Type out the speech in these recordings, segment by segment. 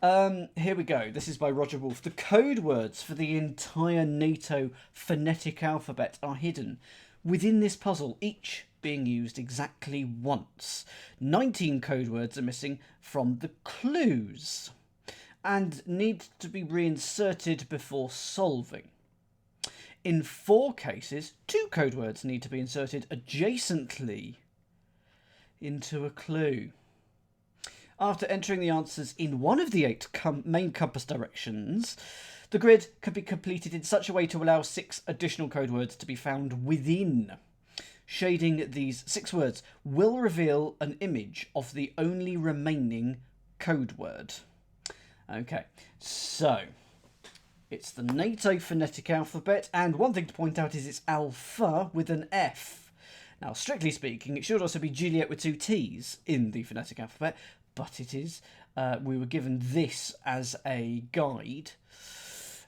Here we go. This is by Roger Wolff. The code words for the entire NATO phonetic alphabet are hidden within this puzzle, each being used exactly once. 19 code words are missing from the clues and need to be reinserted before solving. In 4 cases, 2 code words need to be inserted adjacently into a clue. After entering the answers in one of the 8 main compass directions, the grid can be completed in such a way to allow 6 additional code words to be found within. Shading these 6 words will reveal an image of the only remaining code word. Okay, so it's the NATO phonetic alphabet, and one thing to point out is it's alpha with an F. Now, strictly speaking, it should also be Juliet with 2 T's in the phonetic alphabet, but it is. We were given this as a guide.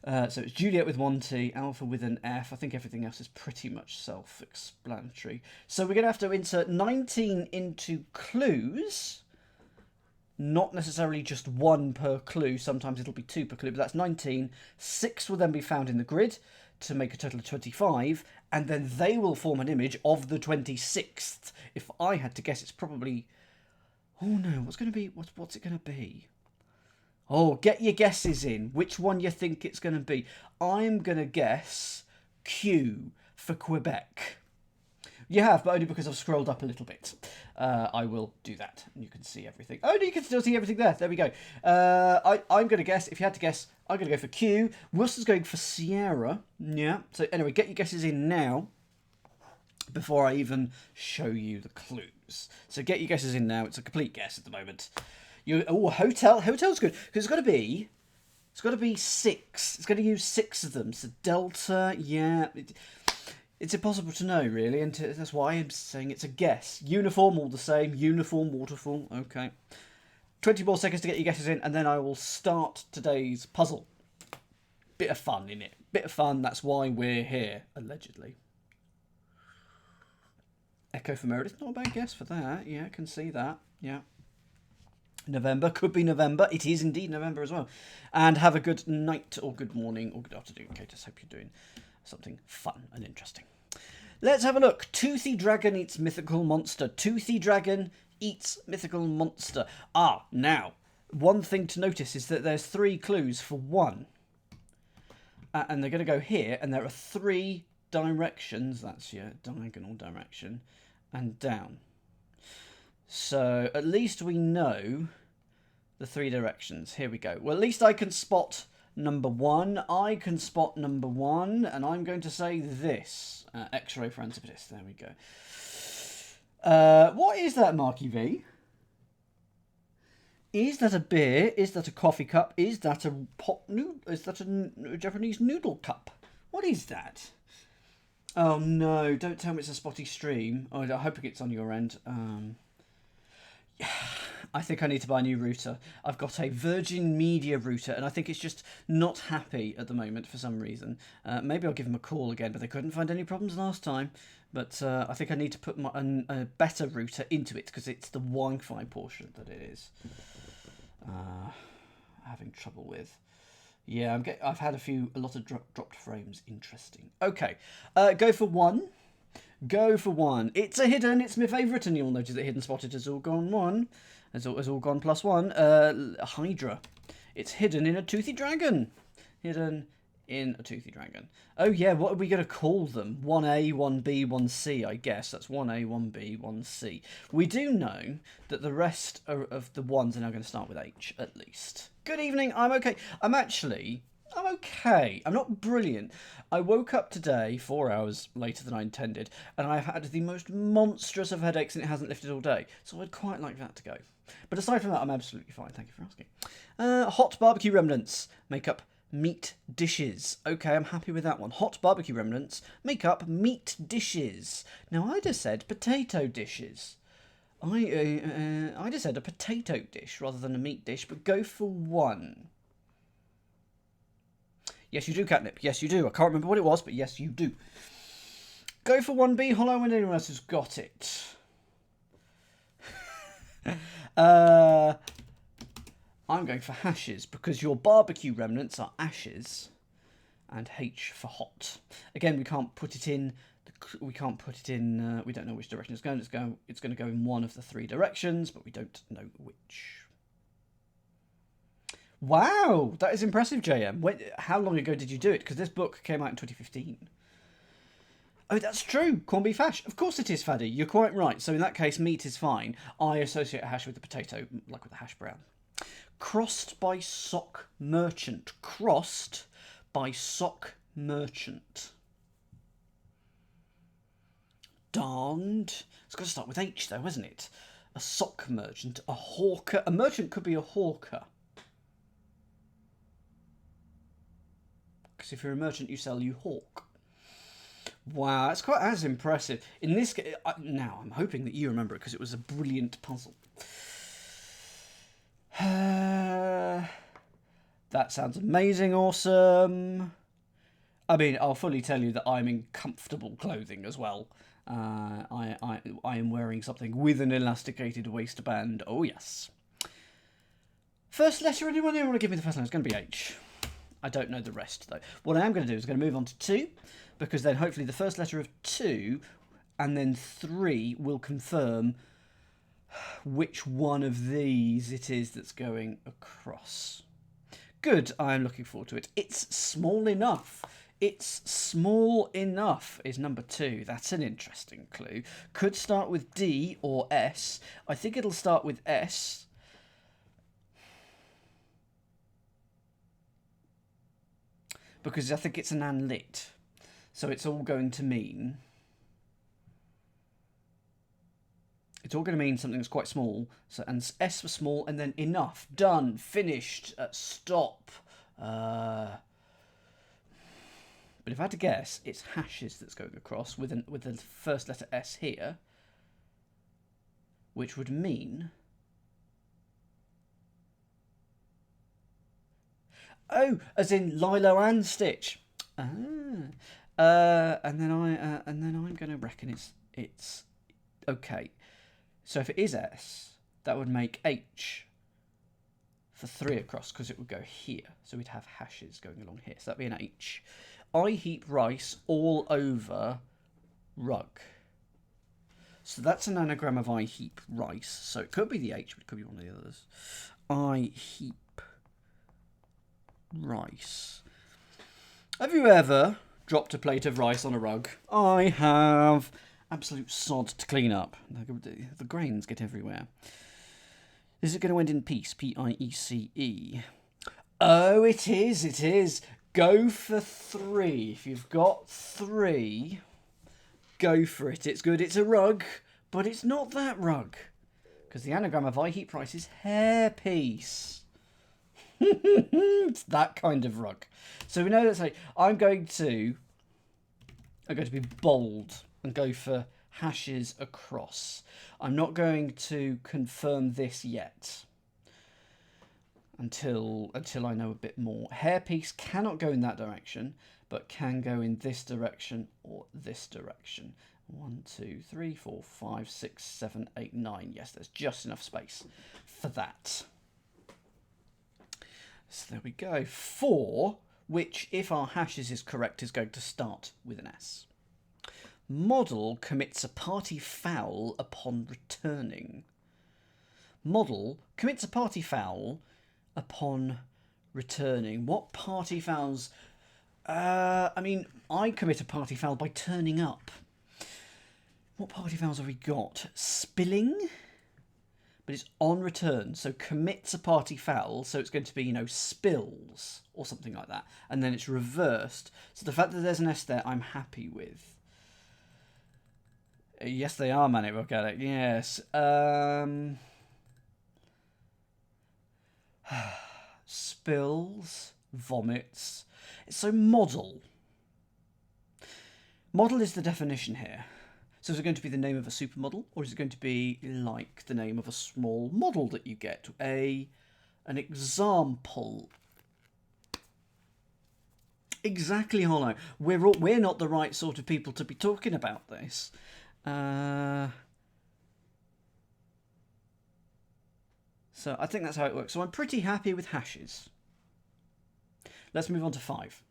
So it's Juliet with 1 T, alpha with an F. I think everything else is pretty much self-explanatory. So we're going to have to insert 19 into clues. Not necessarily just 1 per clue. Sometimes it'll be 2 per clue, but that's 19. 6 will then be found in the grid to make a total of 25, and then they will form an image of the 26th. If I had to guess, it's probably... Oh no, what's it going to be? Oh, get your guesses in. Which one you think it's going to be? I'm going to guess Q for Quebec. You have, but only because I've scrolled up a little bit. I will do that, and you can see everything. Oh, no, you can still see everything there. There we go. I'm going to guess, if you had to guess, I'm going to go for Q. Wilson's going for Sierra. Yeah, so anyway, get your guesses in now before I even show you the clues. So get your guesses in now. It's a complete guess at the moment. Hotel. Hotel's good, because it's got to be 6. It's going to use 6 of them. So Delta, yeah. It's impossible to know, really, and that's why I'm saying it's a guess. Uniform, all the same. Uniform, waterfall. Okay. 20 more seconds to get your guesses in, and then I will start today's puzzle. Bit of fun, innit? Bit of fun. That's why we're here, allegedly. Echo for Meredith. Not a bad guess for that. Yeah, I can see that. Yeah. November. Could be November. It is indeed November as well. And have a good night or good morning or good afternoon. Okay, just hope you're doing something fun and interesting. Let's have a look. Toothy Dragon eats mythical monster. Toothy Dragon eats mythical monster. Now, one thing to notice is that there's 3 clues for 1. And they're going to go here, and there are 3 directions. That's your diagonal direction. And down. So at least we know the 3 directions. Here we go. Well, at least I can spot number 1. I can spot number 1, and I'm going to say this. X-ray for antipodist. There we go. What is that, Marky V? Is that a beer? Is that a coffee cup? Is that a pot noodle? Is that a Japanese noodle cup? What is that? Oh no, don't tell me it's a spotty stream. Oh, I hope it's on your end. I think I need to buy a new router. I've got a Virgin Media router, and I think it's just not happy at the moment for some reason. Maybe I'll give them a call again, but they couldn't find any problems last time. But I think I need to put a better router into it, because it's the Wi-Fi portion that it is having trouble with. Yeah, I've had a lot of dropped frames. Interesting. Okay, go for 1. Go for 1. It's a hidden. It's my favourite, and you'll notice that hidden spotted has all gone 1. Has all gone +1. Hydra. It's hidden in a toothy dragon. Hidden in a toothy dragon. Oh yeah, what are we going to call them? 1A, 1B, 1C, I guess. That's 1A, 1B, 1C. We do know that the rest of the ones are now going to start with H, at least. Good evening, I'm okay. I'm okay. I'm not brilliant. I woke up today 4 hours later than I intended, and I've had the most monstrous of headaches, and it hasn't lifted all day. So I'd quite like that to go. But aside from that, I'm absolutely fine. Thank you for asking. Hot barbecue remnants make up meat dishes. Okay, I'm happy with that one. Hot barbecue remnants make up meat dishes. Now, I just said potato dishes. I just said a potato dish rather than a meat dish, but go for 1. Yes, you do, Catnip. Yes, you do. I can't remember what it was, but yes, you do. Go for 1B. Hello, when anyone else has got it. I'm going for hashes because your barbecue remnants are ashes, and H for hot. Again, we can't put it in. We can't put it in. We don't know which direction it's going. It's going to go in one of the three directions, but we don't know which. Wow, that is impressive, JM. How long ago did you do it? Because this book came out in 2015. Oh, that's true. Corned beef hash. Of course it is, Faddy. You're quite right. So in that case, meat is fine. I associate a hash with the potato, like with the hash brown. Crossed by sock merchant. Crossed by sock merchant. Darned. It's got to start with H, though, hasn't it? A sock merchant. A hawker. A merchant could be a hawker. Because if you're a merchant, you sell, you hawk. Wow, that's impressive. In this case, now I'm hoping that you remember it because it was a brilliant puzzle. That sounds amazing, awesome. I mean, I'll fully tell you that I'm in comfortable clothing as well. I am wearing something with an elasticated waistband. Oh yes. First letter, anyone want to give me the first letter? It's going to be H. I don't know the rest, though. What I am going to do is I'm going to move on to 2, because then hopefully the first letter of 2 and then 3 will confirm which one of these it is that's going across. Good, I am looking forward to it. It's small enough. It's small enough is number 2. That's an interesting clue. Could start with D or S. I think it'll start with S. Because I think it's an anlit. So it's all going to mean... It's all going to mean something that's quite small. So, and S for small, and then enough. Done. Finished. Stop. But if I had to guess, it's hashes that's going across with the first letter S here. Which would mean... Oh, as in Lilo and Stitch. And then I'm going to reckon it's okay. So if it is S, that would make H for 3 across because it would go here. So we'd have hashes going along here. So that'd be an H. I heap rice all over rug. So that's an anagram of I heap rice. So it could be the H, but it could be one of the others. I heap rice. Have you ever dropped a plate of rice on a rug? I have. Absolute sod to clean up. The grains get everywhere. Is it going to end in peace? P-I-E-C-E. Oh, it is. It is. Go for 3. If you've got 3, go for it. It's good. It's a rug, but it's not that rug. Because the anagram of I heap rice is hairpiece. It's that kind of rug. So we know that. I'm going to be bold and go for hashes across. I'm not going to confirm this yet until I know a bit more. Hairpiece cannot go in that direction, but can go in this direction or this direction. 1, 2, 3, 4, 5, 6, 7, 8, 9. Yes, there's just enough space for that. So there we go. 4, which, if our hashes is correct, is going to start with an S. Model commits a party foul upon returning. Model commits a party foul upon returning. What party fouls? I mean, I commit a party foul by turning up. What party fouls have we got? Spilling? But it's on return, so commits a party foul, so it's going to be, spills or something like that. And then it's reversed. So the fact that there's an S there, I'm happy with. Yes, they are manic organic. Yes. Spills, vomits. So model. Model is the definition here. So is it going to be the name of a supermodel, or is it going to be like the name of a small model that you get? An example. Exactly, Hollow. We're not the right sort of people to be talking about this. So I think that's how it works. So I'm pretty happy with hashes. Let's move on to 5.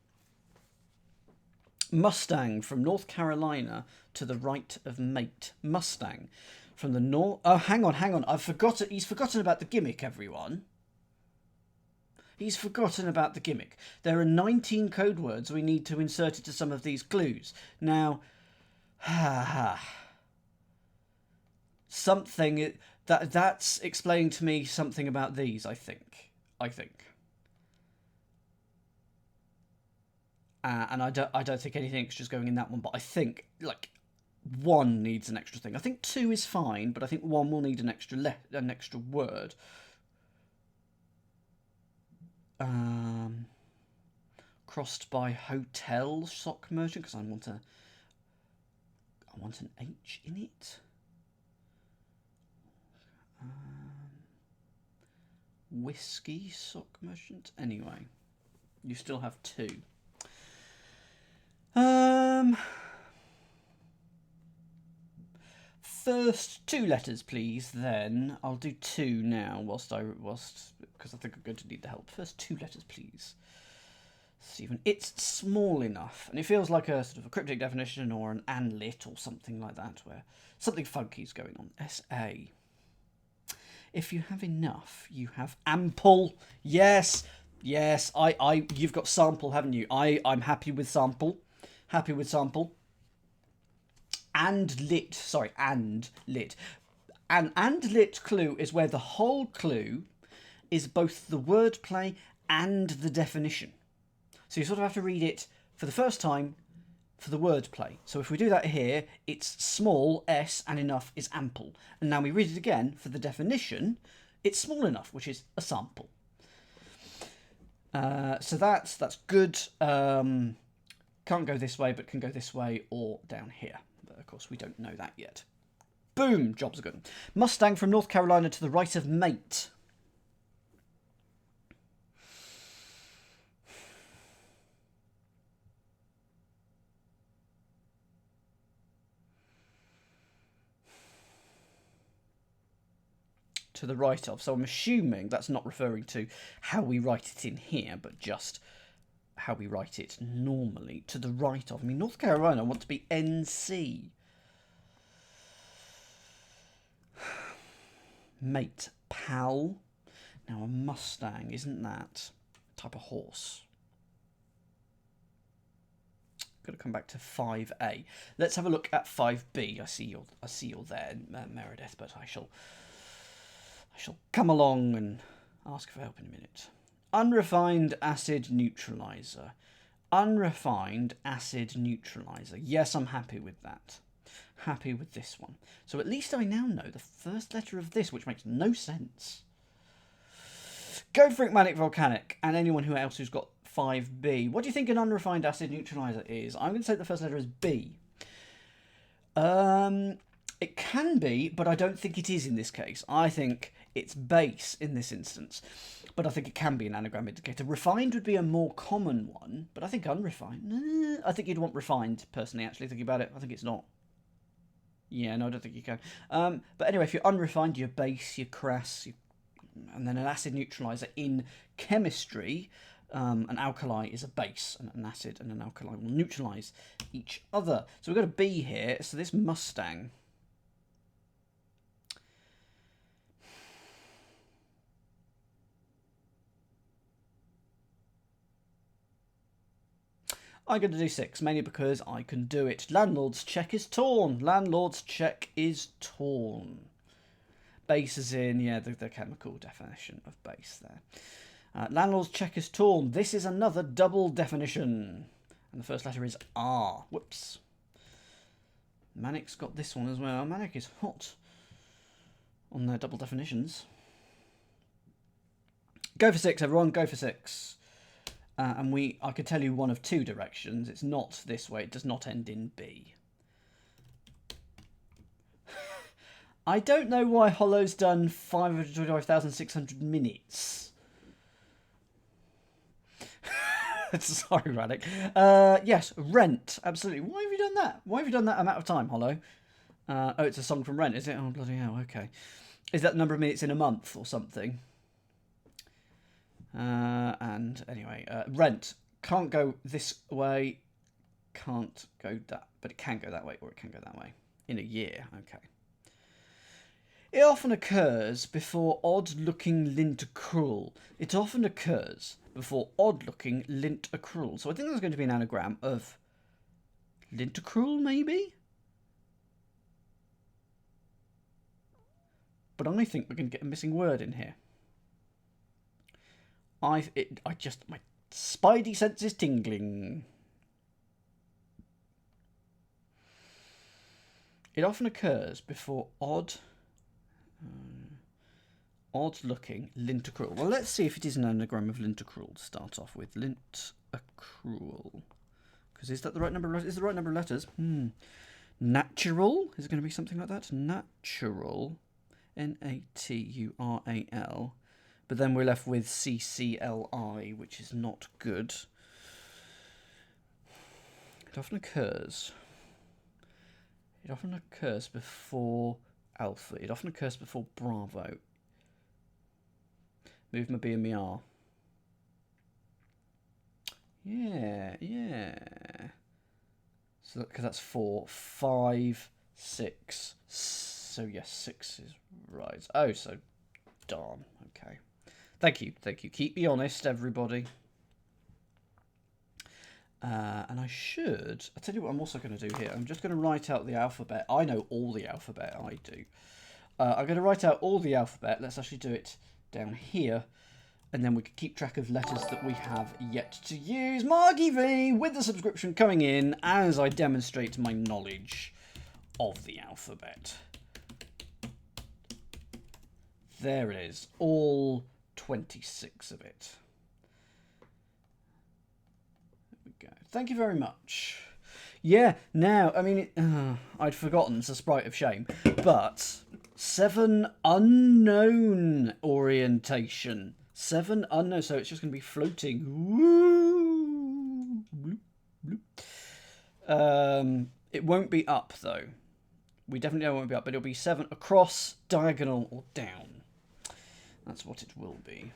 Mustang from North Carolina to the right of mate. Mustang from the north... Oh, hang on. He's forgotten about the gimmick, everyone. He's forgotten about the gimmick. There are 19 code words we need to insert into some of these clues. Now, something that's explaining to me something about these, I think. And I don't think anything extra is going in that one, but I think like 1 needs an extra thing. I think 2 is fine, but I think 1 will need an extra word. Crossed by hotel sock merchant, because I want an H in it. Whiskey sock merchant. Anyway, you still have 2. First 2 letters, please. Then I'll do 2 now, because I think I'm going to need the help. First 2 letters, please. Stephen, it's small enough, and it feels like a sort of a cryptic definition or an lit or something like that, where something funky is going on. S-A. If you have enough, you have ample. Yes. You've got sample, haven't you? I'm happy with sample. And lit. Sorry, and lit. An and lit clue is where the whole clue is both the wordplay and the definition. So you sort of have to read it for the first time for the wordplay. So if we do that here, it's small, S, and enough is ample. And now we read it again for the definition, it's small enough, which is a sample. So that's good. Can't go this way, but can go this way or down here. But of course, we don't know that yet. Boom, jobs are good. Mustang from North Carolina to the right of mate. To the right of. So I'm assuming that's not referring to how we write it in here, but just how we write it normally. To the right of. I mean, North Carolina want to be NC. Mate. Pal. Now a Mustang, isn't that a type of horse? Got to come back to 5A. Let's have a look at 5B. I see you're there, Meredith, but I shall come along and ask for help in a minute. Unrefined acid neutralizer. Unrefined acid neutralizer. Yes, I'm happy with that. Happy with this one. So at least I now know the first letter of this, which makes no sense. Go for it, Manic Volcanic, and anyone else who's got 5B. What do you think an unrefined acid neutralizer is? I'm going to say the first letter is B. It can be, but I don't think it is in this case. I think it's base in this instance, but I think it can be an anagram indicator. Refined would be a more common one, but I think unrefined. I think you'd want refined, personally, actually, thinking about it. I think it's not. Yeah, no, I don't think you can. But anyway, if you're unrefined, you're base, you're crass, and then an acid neutralizer in chemistry, an alkali is a base, and an acid and an alkali will neutralize each other. So we've got a B here. So this Mustang. I'm going to do 6, mainly because I can do it. Landlord's check is torn. Landlord's check is torn. Base is in, yeah, the chemical definition of base there. Landlord's check is torn. This is another double definition. And the first letter is R. Whoops. Manic's got this one as well. Manic is hot on their double definitions. Go for 6, everyone. Go for 6. And I could tell you one of 2 directions. It's not this way. It does not end in B. I don't know why Hollow's done 525,600 minutes. Sorry, Radek. Yes, Rent. Absolutely. Why have you done that? Why have you done that amount of time, Hollow? Oh, it's a song from Rent, is it? Oh, bloody hell. Okay. Is that the number of minutes in a month or something? And anyway, rent. Can't go this way. Can't go that. But it can go that way, or it can go that way. In a year. Okay. It often occurs before odd-looking lint accrual. It often occurs before odd-looking lint accrual. So I think there's going to be an anagram of lint accrual, maybe? But I think we're going to get a missing word in here. my spidey sense is tingling. It often occurs before odd-looking lint accrual. Well, let's see if it is an anagram of lint accrual to start off with. Lint accrual. Because is that the right number of letters? Is the right number of letters? Natural? Is it going to be something like that? Natural. Natural. But then we're left with CCLI, which is not good. It often occurs. It often occurs before alpha. It often occurs before bravo. Move my B and my R. Yeah. So because that's 4, 5, 6. So yes, 6 is right. Oh, so darn. Okay. Thank you. Keep me honest, everybody. And I'll tell you what I'm also going to do here. I'm just going to write out the alphabet. I know all the alphabet, I do. I'm going to write out all the alphabet. Let's actually do it down here. And then we can keep track of letters that we have yet to use. Margie V with the subscription coming in as I demonstrate my knowledge of the alphabet. There it is. All 26 of it. Thank you very much. Yeah, now, I mean, I'd forgotten, it's a sprite of shame, but 7 unknown orientation. 7 unknown, so it's just going to be floating. Woo! Bloop, bloop. It won't be up, though. We definitely know it won't be up, but it'll be 7 across, diagonal, or down. That's what it will be.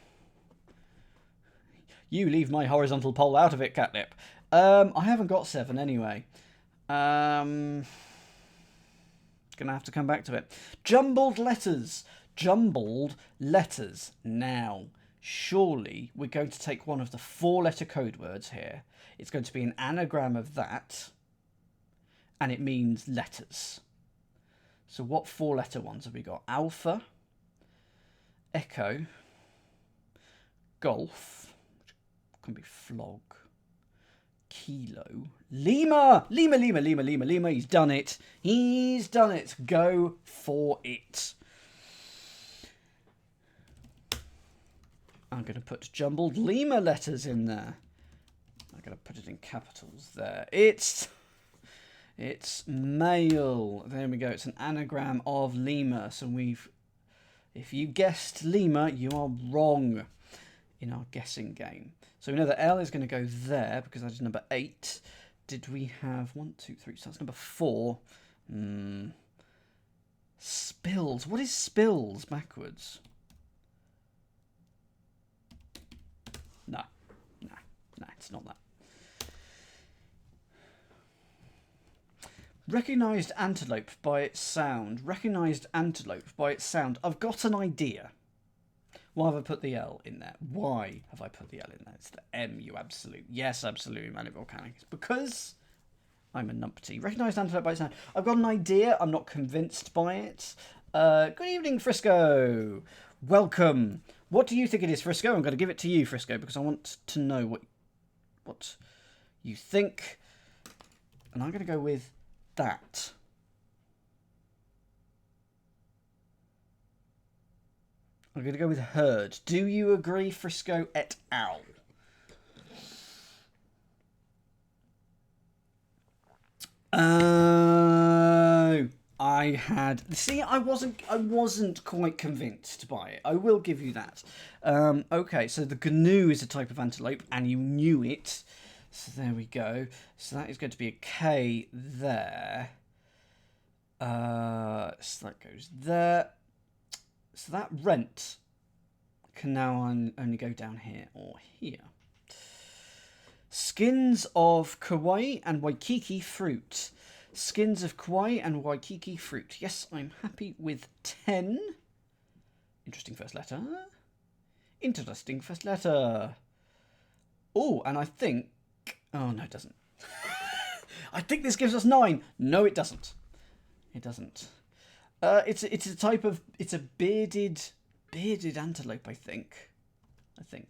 You leave my horizontal pole out of it, Catnip. I haven't got 7 anyway. Gonna have to come back to it. Jumbled letters. Now, surely we're going to take one of the 4-letter code words here. It's going to be an anagram of that. And it means letters. So what 4-letter ones have we got? Alpha. Echo. Golf. Which can be flog. Kilo. Lima. He's done it. Go for it. I'm going to put jumbled Lima letters in there. I'm going to put it in capitals there. It's male. There we go. It's an anagram of Lima. So if you guessed Lima, you are wrong in our guessing game. So we know that L is going to go there because that is number 8. Did we have 1, 2, 3? So that's number 4. Spills. What is spills backwards? No, it's not that. Recognised antelope by its sound. I've got an idea. Why have I put the L in there? Why have I put the L in there? It's the M, you absolute. Yes, absolutely, Manic Volcanic. It's because I'm a numpty. Recognised antelope by its sound. I've got an idea. I'm not convinced by it. Good evening, Frisco. Welcome. What do you think it is, Frisco? I'm going to give it to you, Frisco, because I want to know what you think. And I'm going to go with that. I'm going to go with herd. Do you agree, Frisco et al? I wasn't quite convinced by it. I will give you that. Okay, so the gnu is a type of antelope, and you knew it. So there we go. So that is going to be a K there. So that goes there. So that rent can now only go down here or here. Skins of Kauai and Waikiki fruit. Skins of Kauai and Waikiki fruit. Yes, I'm happy with 10. Interesting first letter. Interesting first letter. Oh, and I think... Oh, no, it doesn't. I think this gives us 9. No, it doesn't. It doesn't. It's a type of... It's a bearded antelope, I think.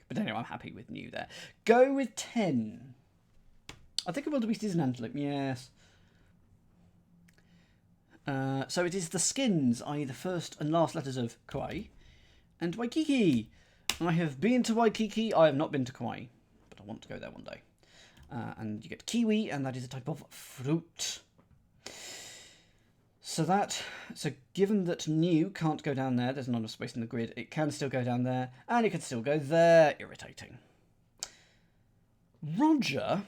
But anyway, I'm happy with new there. Go with 10. I think a wildebeest is an antelope, yes. So it is the skins, i.e. the first and last letters of Kauai and Waikiki. I have been to Waikiki. I have not been to Kauai, but I want to go there one day. And you get kiwi, and that is a type of fruit. So given that new can't go down there, there's not enough space in the grid, it can still go down there, and it can still go there. Irritating. Roger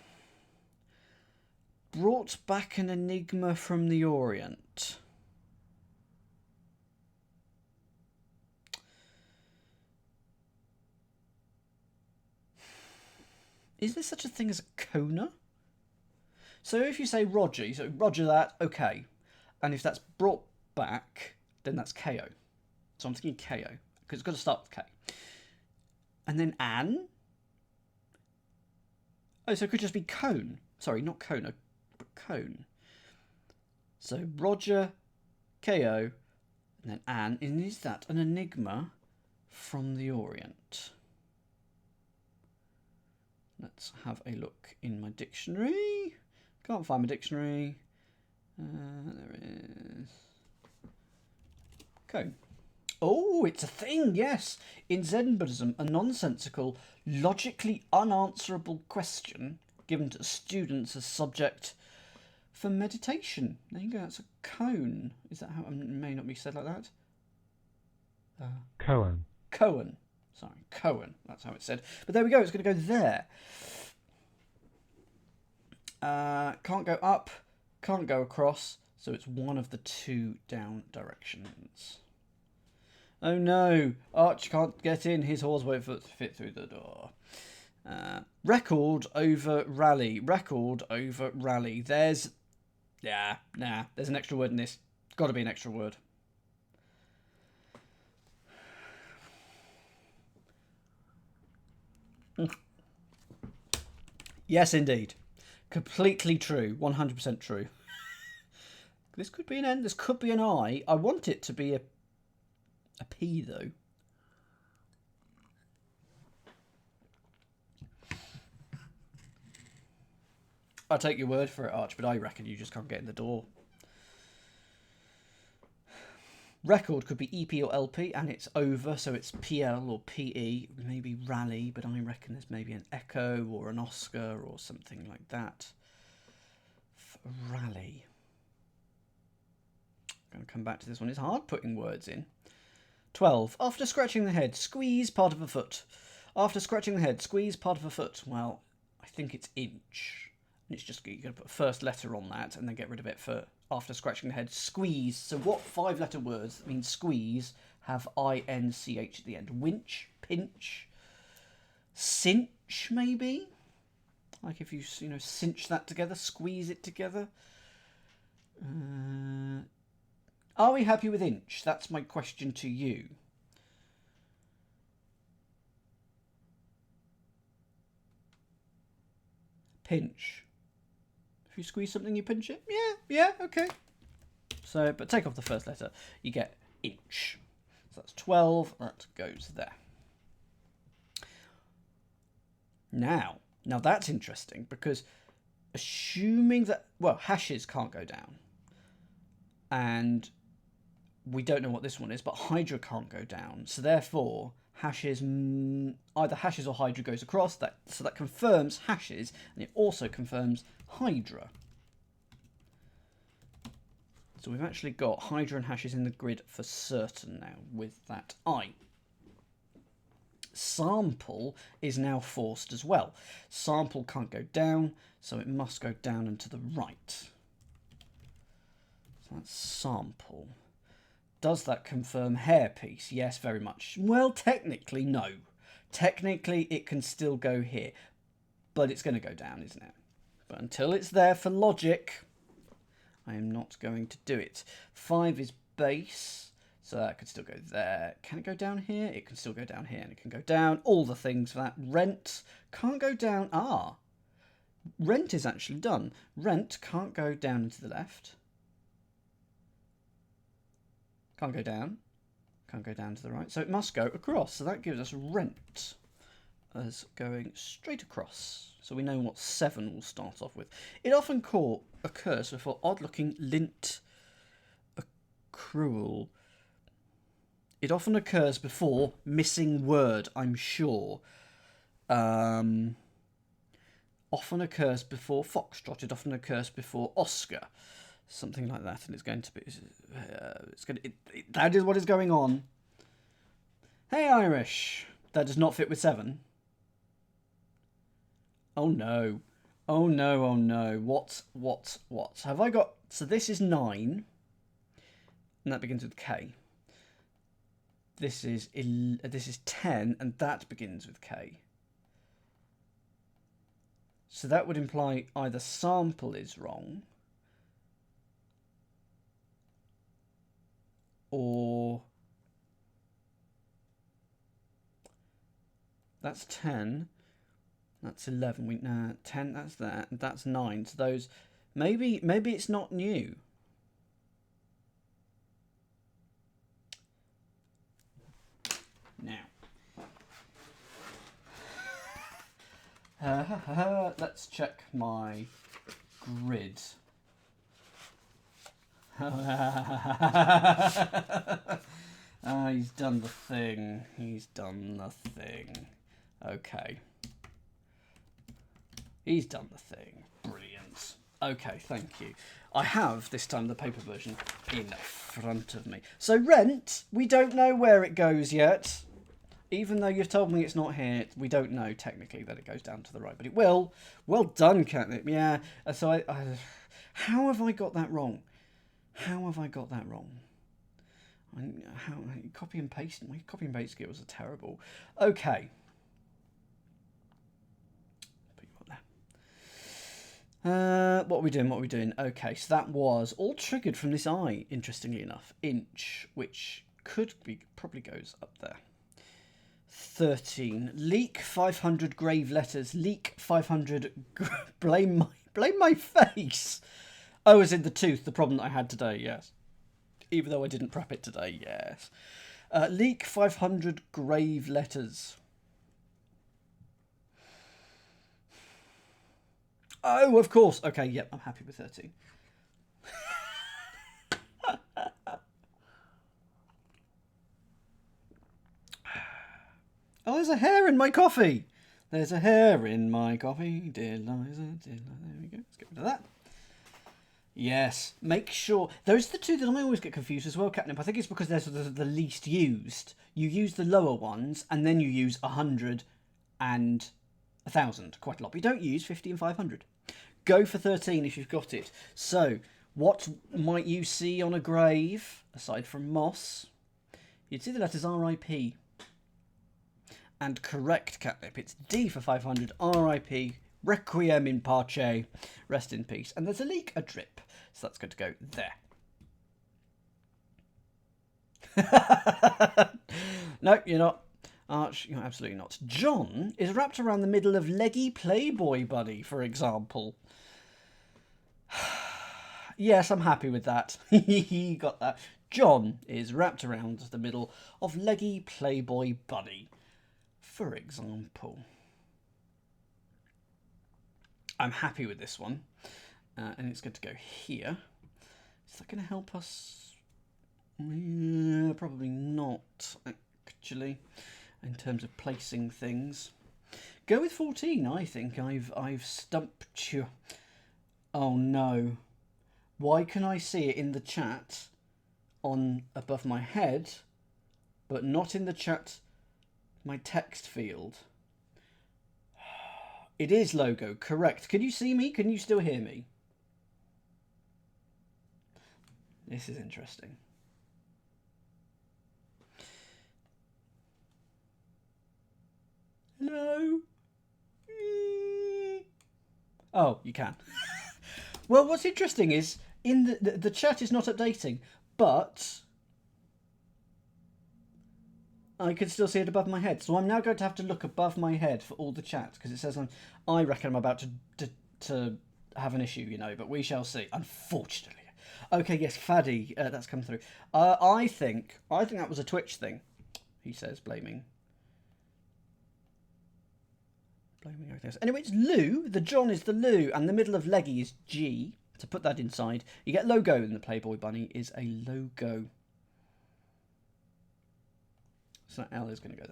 brought back an enigma from the Orient. Is there such a thing as a Kona? So if you say Roger, so Roger that, okay. And if that's brought back, then that's KO. So I'm thinking KO, because it's got to start with K. And then Anne? Oh, so it could just be cone. Sorry, not Kona, but cone. So Roger, KO, and then Anne. And is that an enigma from the Orient? Let's have a look in my dictionary. Can't find my dictionary. There it is. Cone. Oh, it's a thing, yes. In Zen Buddhism, a nonsensical, logically unanswerable question given to students as subject for meditation. There you go, that's a cone. Is that how it may not be said like that? Koan. Koan. Sorry, Koan. That's how it's said. But there we go, it's going to go there. Can't go up, can't go across, so it's one of the 2 down directions. Oh no, Arch can't get in, his horse won't fit through the door. Record over rally. Record over rally. There's... there's an extra word in this. Got to be an extra word. Yes, indeed. Completely true. 100% true. This could be an N. This could be an I. I want it to be a P, though. I'll take your word for it, Arch, but I reckon you just can't get in the door. Record could be EP or LP, and it's over, so it's PL or PE, maybe rally, but I reckon there's maybe an Echo or an Oscar or something like that. Rally. I'm going to come back to this one. It's hard putting words in. 12. After scratching the head, squeeze part of a foot. After scratching the head, squeeze part of a foot. Well, I think it's inch. And it's just, you're going to put a first letter on that and then get rid of it for after scratching the head. Squeeze. So what 5-letter words that mean squeeze have I-N-C-H at the end? Winch, pinch, cinch, maybe? Like if you cinch that together, squeeze it together. Are we happy with inch? That's my question to you. Pinch. If you squeeze something, you pinch it? Yeah, okay. So, but take off the first letter, you get inch. So that's 12, that goes there. Now that's interesting because assuming that, well, hashes can't go down. And we don't know what this one is, but Hydra can't go down. So therefore, hashes, either hashes or Hydra goes across. So that confirms hashes, and it also confirms Hydra. So we've actually got Hydra and hashes in the grid for certain now with that I. Sample is now forced as well. Sample can't go down, so it must go down and to the right. So that's sample. Does that confirm hairpiece? Yes, very much. Well, technically, no. Technically, it can still go here. But it's going to go down, isn't it? But until it's there for logic, I am not going to do it. 5 is base, so that could still go there. Can it go down here? It can still go down here, and it can go down. All the things for that. Rent can't go down. Ah, rent is actually done. Rent can't go down and to the left. Can't go down. Can't go down to the right. So it must go across. So that gives us rent as going straight across. So we know what 7 will start off with. It often occurs before odd-looking lint accrual. It often occurs before missing word, I'm sure. Often occurs before foxtrot. It often occurs before Oscar. Something like that, and it's going to be. That is what is going on. Hey, Irish. That does not fit with 7. Oh no! Oh no! Oh no! What? Have I got? So this is 9, and that begins with K. This is 10, and that begins with K. So that would imply either sample is wrong, or that's 10, that's 11, 10, that's that, that's 9. So those, maybe it's not new. Now, let's check my grid. He's done the thing. He's done the thing. Okay. He's done the thing. Brilliant. Okay, thank you. I have, this time, the paper version in front of me. So rent, we don't know where it goes yet. Even though you've told me it's not here, we don't know technically that it goes down to the right. But it will. Well done, Catnip. Yeah. So how have I got that wrong? How have I got that wrong? Copy and paste. My copy and paste skills are terrible. Okay. Put you up there. What are we doing? What are we doing? Okay, so that was all triggered from this I, interestingly enough. Inch, which could be, probably goes up there. 13. Leak 500 grave letters. Leak 500. Blame my face. Oh, as in the tooth, the problem that I had today, yes. Even though I didn't prep it today, yes. Leak 500 grave letters. Oh, of course. Okay, yep, I'm happy with 13. Oh, there's a hair in my coffee. There's a hair in my coffee. Dear Liza, dear Liza. There we go. Let's get rid of that. Yes, make sure. Those are the two that I always get confused as well, Catnip. I think it's because they're the least used. You use the lower ones, and then you use 100 and 1,000 quite a lot. But you don't use 50 and 500. Go for 13 if you've got it. So, what might you see on a grave, aside from moss? You'd see the letters R.I.P. And correct, Catnip. It's D for 500, R.I.P., Requiem in Pace, rest in peace. And there's a leak, a drip. So that's going to go there. No, you're not. Arch, you're absolutely not. John is wrapped around the middle of leggy Playboy Buddy, for example. Yes, I'm happy with that. He got that. John is wrapped around the middle of leggy Playboy Buddy, for example. I'm happy with this one. And it's going to go here. Is that going to help us? Probably not, actually, in terms of placing things. Go with 14, I think. I've stumped you. Oh, no. Why can I see it in the chat on above my head, but not in the chat, my text field? It is logo, correct. Can you see me? Can you still hear me? This is interesting. Hello? Oh, you can. Well, what's interesting is in the chat is not updating, but I can still see it above my head. So I'm now going to have to look above my head for all the chat because it says I reckon I'm about to have an issue, you know, but we shall see. Unfortunately. Okay, yes, Faddy, that's come through. I think that was a Twitch thing, he says, blaming everything else. Anyway, it's Lou. The John is the Lou, and the middle of leggy is G. To put that inside, you get logo in the Playboy Bunny is a logo. So L is going to go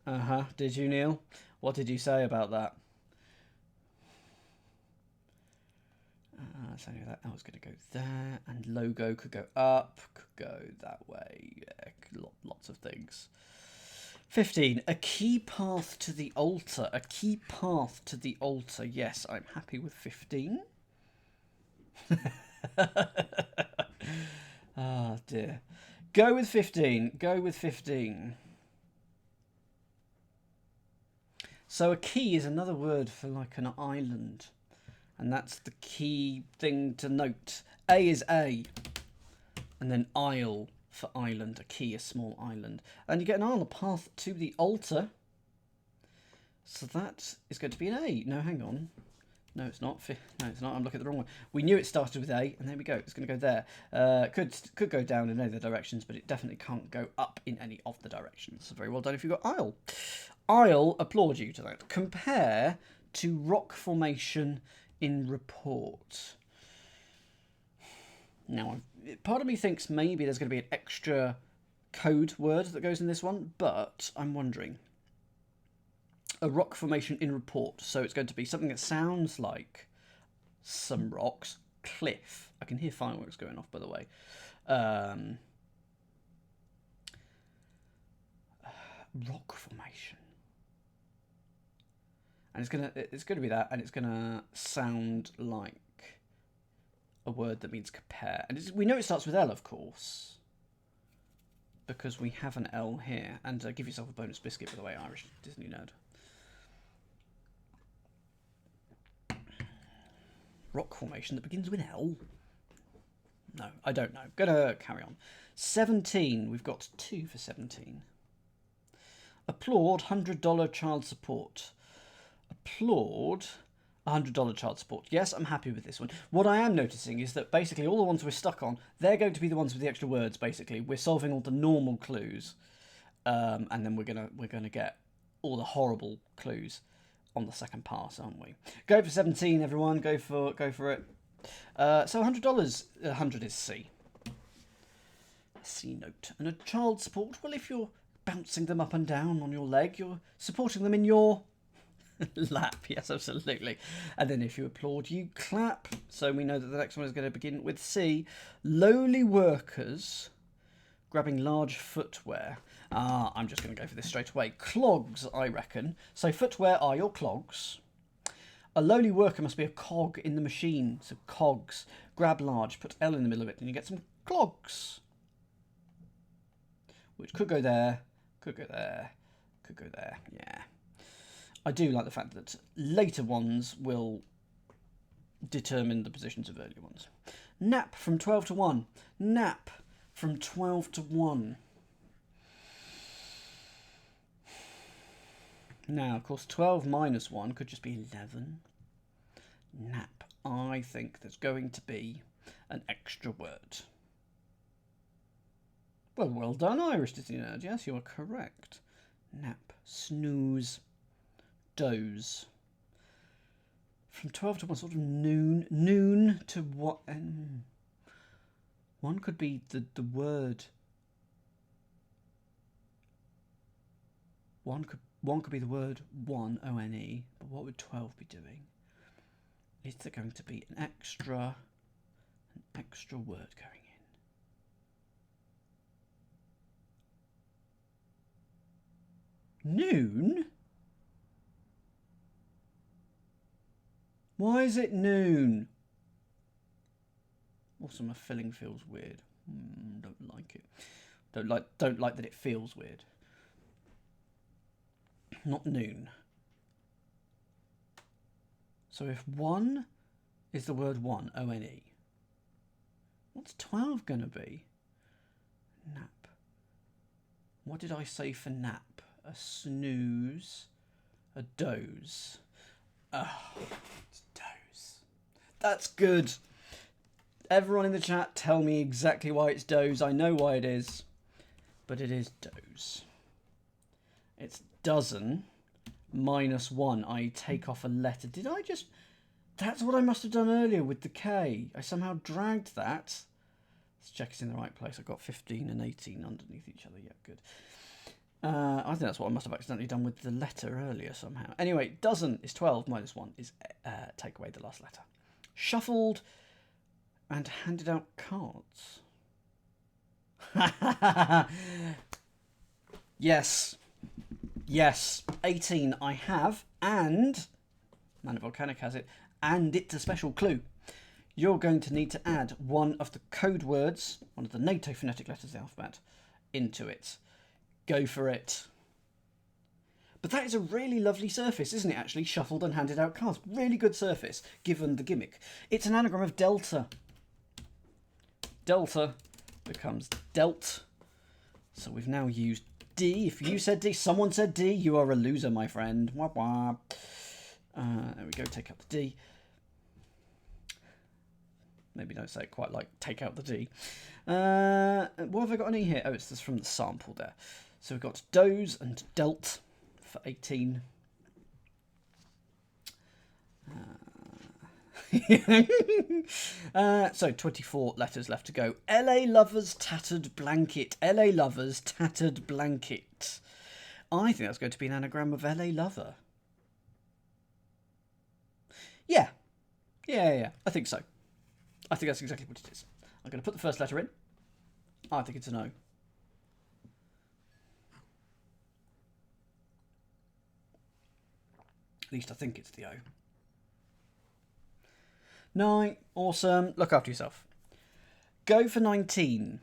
there. Did you, Neil? What did you say about that? So that L is going to go there, and logo could go up, could go that way. Yeah, lots of things. 15. A key path to the altar. A key path to the altar. Yes, I'm happy with 15. Ah, dear. Go with 15. Go with 15. So a key is another word for like an island. And that's the key thing to note. A is A. And then isle for island. A key, a small island. And you get an I on the path to the altar. So that is going to be an A. No, hang on. No, it's not. No, it's not. I'm looking at the wrong one. We knew it started with A, and there we go. It's going to go there. Could go down in any of the directions, but it definitely can't go up in any of the directions. So very well done if you've got isle. I'll applaud you to that. Compare to rock formation in report. Now, part of me thinks maybe there's going to be an extra code word that goes in this one, but I'm wondering. A rock formation in report. So it's going to be something that sounds like some rocks. Cliff. I can hear fireworks going off, by the way. Rock formation. And it's gonna be that, and it's gonna sound like a word that means compare. And we know it starts with L, of course, because we have an L here. And give yourself a bonus biscuit, by the way, Irish Disney nerd. Rock formation that begins with L. No, I don't know. Gonna carry on. 17. We've got 2 for 17. Applaud $100 child support. Applaud $100 child support. Yes, I'm happy with this one. What I am noticing is that basically all the ones we're stuck on, they're going to be the ones with the extra words. Basically, we're solving all the normal clues, and then we're gonna get all the horrible clues on the second pass, aren't we? Go for 17, everyone. Go for it. So $100. 100 is C. A C note. And a child support. Well, if you're bouncing them up and down on your leg, you're supporting them in your lap. Yes, absolutely. And then if you applaud, you clap. So we know that the next one is going to begin with C. Lowly workers grabbing large footwear. I'm just going to go for this straight away. Clogs, I reckon. So footwear are your clogs. A lowly worker must be a cog in the machine. So cogs. Grab large, put L in the middle of it, and you get some clogs. Which could go there, could go there, could go there. Yeah. I do like the fact that later ones will determine the positions of earlier ones. Nap from 12 to 1. Nap from 12 to 1. Now, of course, 12 minus 1 could just be 11. Nap. I think there's going to be an extra word. Well done, Irish Disney nerd. Yes, you are correct. Nap. Snooze. Doze. From 12 to 1, sort of noon. Noon to what? One could be the word. One could be the word one, O-N-E, but what would 12 be doing? Is there going to be an extra word going in? Noon? Why is it noon? Also, my filling feels weird. Don't like it. Don't like that it feels weird. not noon. So if 1 is the word one, O-N-E, what's 12 going to be? Nap. What did I say for nap? A snooze, a doze. Oh, it's doze. That's good. Everyone in the chat, tell me exactly why it's doze. I know why it is, but it is doze. It's dozen minus 1. I take off a letter. Did I just... That's what I must have done earlier with the K. I somehow dragged that. Let's check it's in the right place. I've got 15 and 18 underneath each other. Yeah, good. I think that's what I must have accidentally done with the letter earlier somehow. Anyway, dozen is 12 minus 1 is take away the last letter. Shuffled and handed out cards. Yes. Yes. 18 I have, and Man of Volcanic has it, and it's a special clue. You're going to need to add one of the code words, one of the NATO phonetic letters of the alphabet, into it. Go for it. But that is a really lovely surface, isn't it, actually? Shuffled and handed out cards. Really good surface, given the gimmick. It's an anagram of delta. Delta becomes dealt. So we've now used D. If you said D, someone said D, you are a loser, my friend. Wah, wah. There we go, take out the D. Maybe don't say it quite like take out the D. What have I got on here? Oh, it's this from the sample there. So we've got doze and dealt for 18. So 24 letters left to go. LA Lovers Tattered Blanket. LA Lovers Tattered Blanket. I think that's going to be an anagram of LA Lover. Yeah. Yeah. I think so. I think that's exactly what it is. I'm going to put the first letter in. I think it's an O. At least I think it's the O. 9. Awesome. Look after yourself. Go for 19.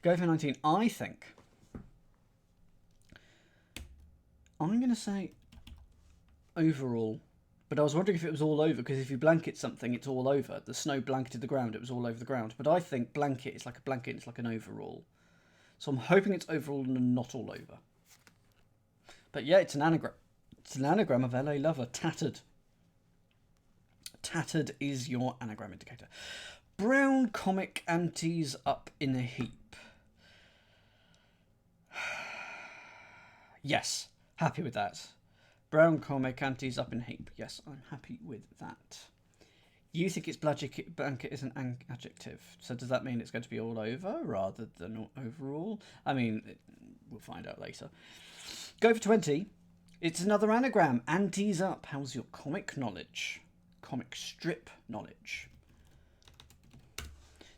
Go for 19. I think I'm going to say overall. But I was wondering if it was all over, because if you blanket something, it's all over. The snow blanketed the ground, it was all over the ground. But I think blanket is like a blanket, it's like an overall. So I'm hoping it's overall and not all over. But yeah, it's an anagram. It's an anagram of LA Lover, tattered. Tattered is your anagram indicator. Brown comic antis up in a heap. Yes, happy with that. Brown comic antis up in a heap. Yes, I'm happy with that. You think it's blanket is an adjective. So does that mean it's going to be all over rather than overall? I mean, we'll find out later. Go for 20. It's another anagram. Antis up. How's your comic knowledge? Comic strip knowledge.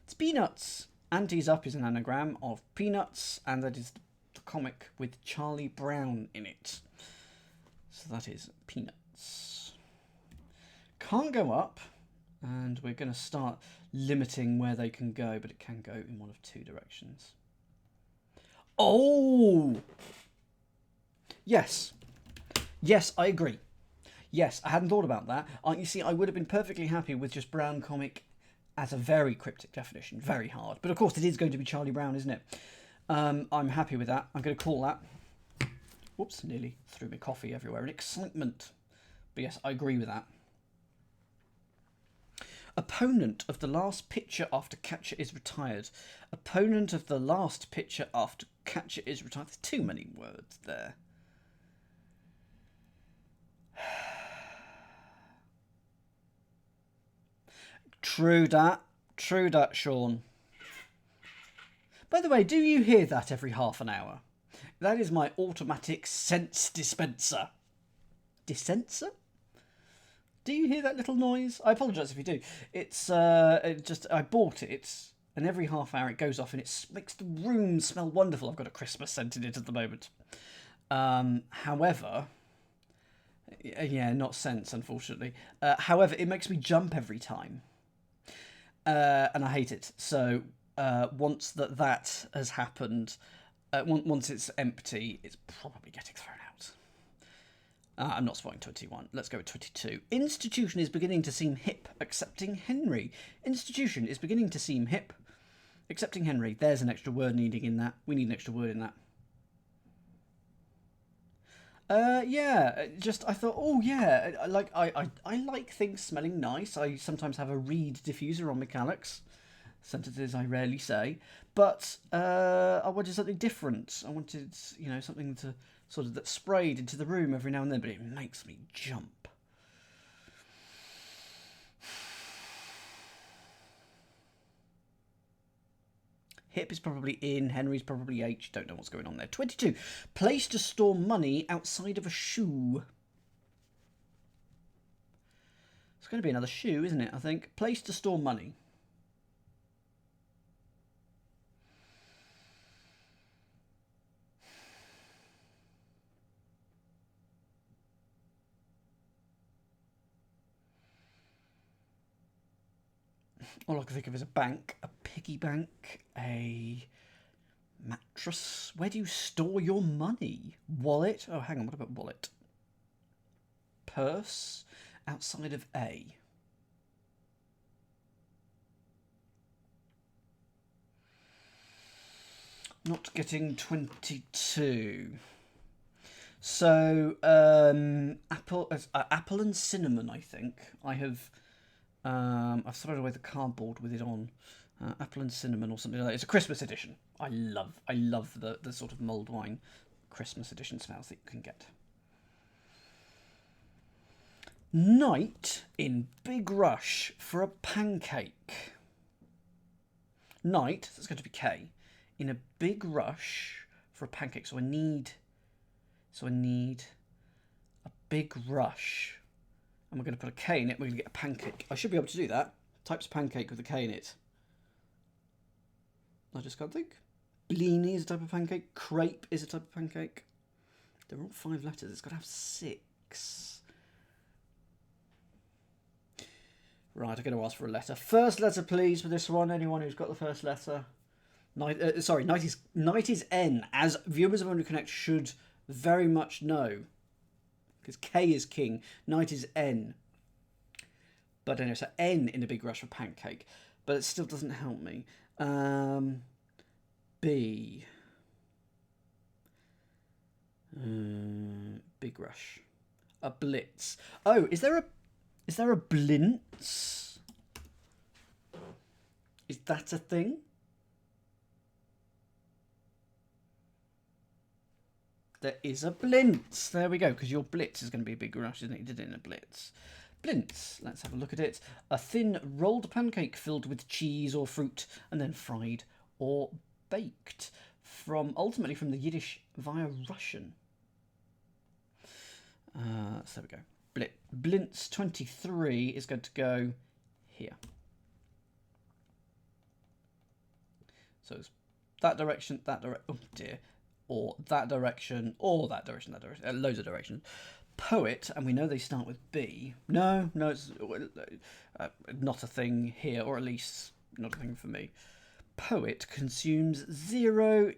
It's Peanuts. Antis up is an anagram of Peanuts, and that is the comic with Charlie Brown in it. So that is Peanuts. Can't go up, and we're going to start limiting where they can go, but it can go in one of two directions. Oh! Yes. Yes, I agree. Yes, I hadn't thought about that. You see, I would have been perfectly happy with just brown comic as a very cryptic definition. Very hard. But of course, it is going to be Charlie Brown, isn't it? I'm happy with that. I'm going to call that. Whoops, nearly threw my coffee everywhere in excitement. But yes, I agree with that. Opponent of the last pitcher after catcher is retired. Opponent of the last pitcher after catcher is retired. There's too many words there. True that, Sean. By the way, do you hear that every half an hour? That is my automatic sense dispenser. Dispenser? Do you hear that little noise? I apologise if you do. It's I bought it. And every half hour it goes off and it makes the room smell wonderful. I've got a Christmas scent in it at the moment. However, yeah, not sense, unfortunately. However, it makes me jump every time. And I hate it. So once that has happened, once it's empty, it's probably getting thrown out. I'm not spotting 21. Let's go with 22. Institution is beginning to seem hip, accepting Henry. Institution is beginning to seem hip, accepting Henry. There's an extra word needing in that. We need an extra word in that. Yeah, just I thought, oh yeah, I like things smelling nice. I sometimes have a reed diffuser on my calyx. Sentences I rarely say, but I wanted something different. I wanted, you know, something to sort of that sprayed into the room every now and then, but it makes me jump. Hip is probably in, Henry's probably H, don't know what's going on there. 22. Place to store money outside of a shoe. It's going to be another shoe, isn't it, I think? Place to store money. All I can think of is a bank, a piggy bank, a mattress. Where do you store your money? Wallet? Oh, hang on, what about wallet? Purse? Outside of A. Not getting 22. So, apple and cinnamon, I think. I've thrown away the cardboard with it on. Apple and cinnamon or something like that. It's a Christmas edition. I love the sort of mulled wine Christmas edition smells that you can get. Night in big rush for a pancake. Night, that's going to be K, in a big rush for a pancake. So I need a big rush. And we're going to put a K in it. We're going to get a pancake. I should be able to do that. Types pancake with a K in it. I just can't think. Blini is a type of pancake. Crepe is a type of pancake. They're all 5 letters. It's got to have 6. Right, I'm going to ask for a letter. First letter, please, for this one. Anyone who's got the first letter. Night is N, as viewers of Only Connect should very much know. Because K is king, night is N. But anyway, so N in a big rush for pancake. But it still doesn't help me. B. Big rush. A blitz. Oh, is there a blintz? Is that a thing? There is a blintz. There we go, because your blitz is going to be a big rush, isn't it? You did it in a blitz. Blintz. Let's have a look at it. A thin rolled pancake filled with cheese or fruit and then fried or baked. Ultimately from the Yiddish via Russian. So there we go. Blintz 23 is going to go here. So it's that direction, oh dear. Or that direction, or that direction, loads of directions. Poet, and we know they start with B. No, it's not a thing here, or at least not a thing for me. Poet consumes 0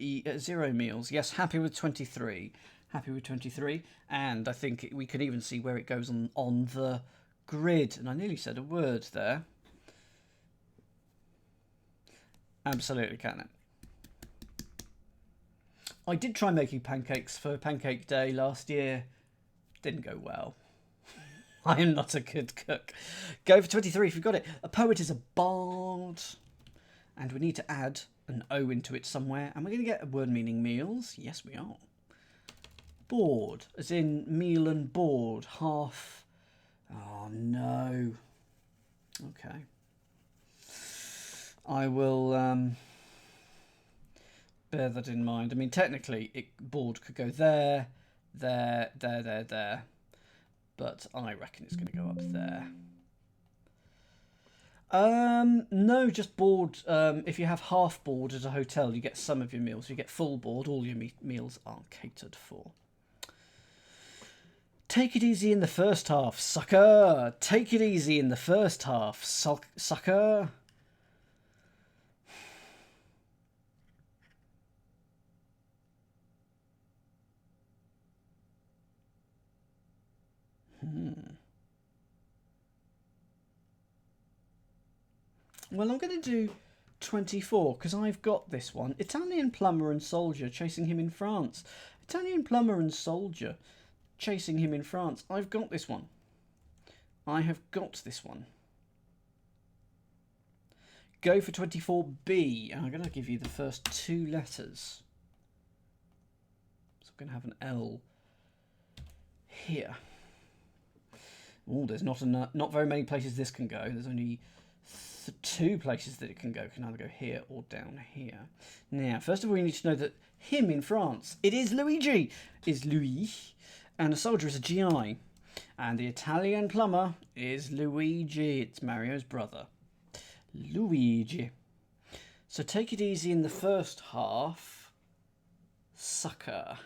meals. Yes, happy with 23. Happy with 23. And I think we can even see where it goes on the grid. And I nearly said a word there. Absolutely can it. I did try making pancakes for Pancake Day last year. Didn't go well. I am not a good cook. Go for 23 if you've got it. A poet is a bard. And we need to add an O into it somewhere. And we're going to get a word meaning meals. Yes, we are. Board, as in meal and board. Half. Oh, no. Okay. I will bear that in mind. I mean, technically, board could go there, there. But I reckon it's going to go up there. No, just board. If you have half board at a hotel, you get some of your meals. If you get full board, all your meals are catered for. Take it easy in the first half, sucker. Take it easy in the first half, sucker. Well, I'm going to do 24 because I've got this one. Italian plumber and soldier chasing him in France. Italian plumber and soldier chasing him in France. I've got this one. I have got this one. Go for 24B. I'm going to give you the first two letters. So I'm going to have an L here. Oh, there's not very many places this can go. There's only two places that it can go. It can either go here or down here. Now, first of all, you need to know that him in France, it is Luigi, is Louis, and a soldier is a GI. And the Italian plumber is Luigi. It's Mario's brother. Luigi. So take it easy in the first half. Sucker.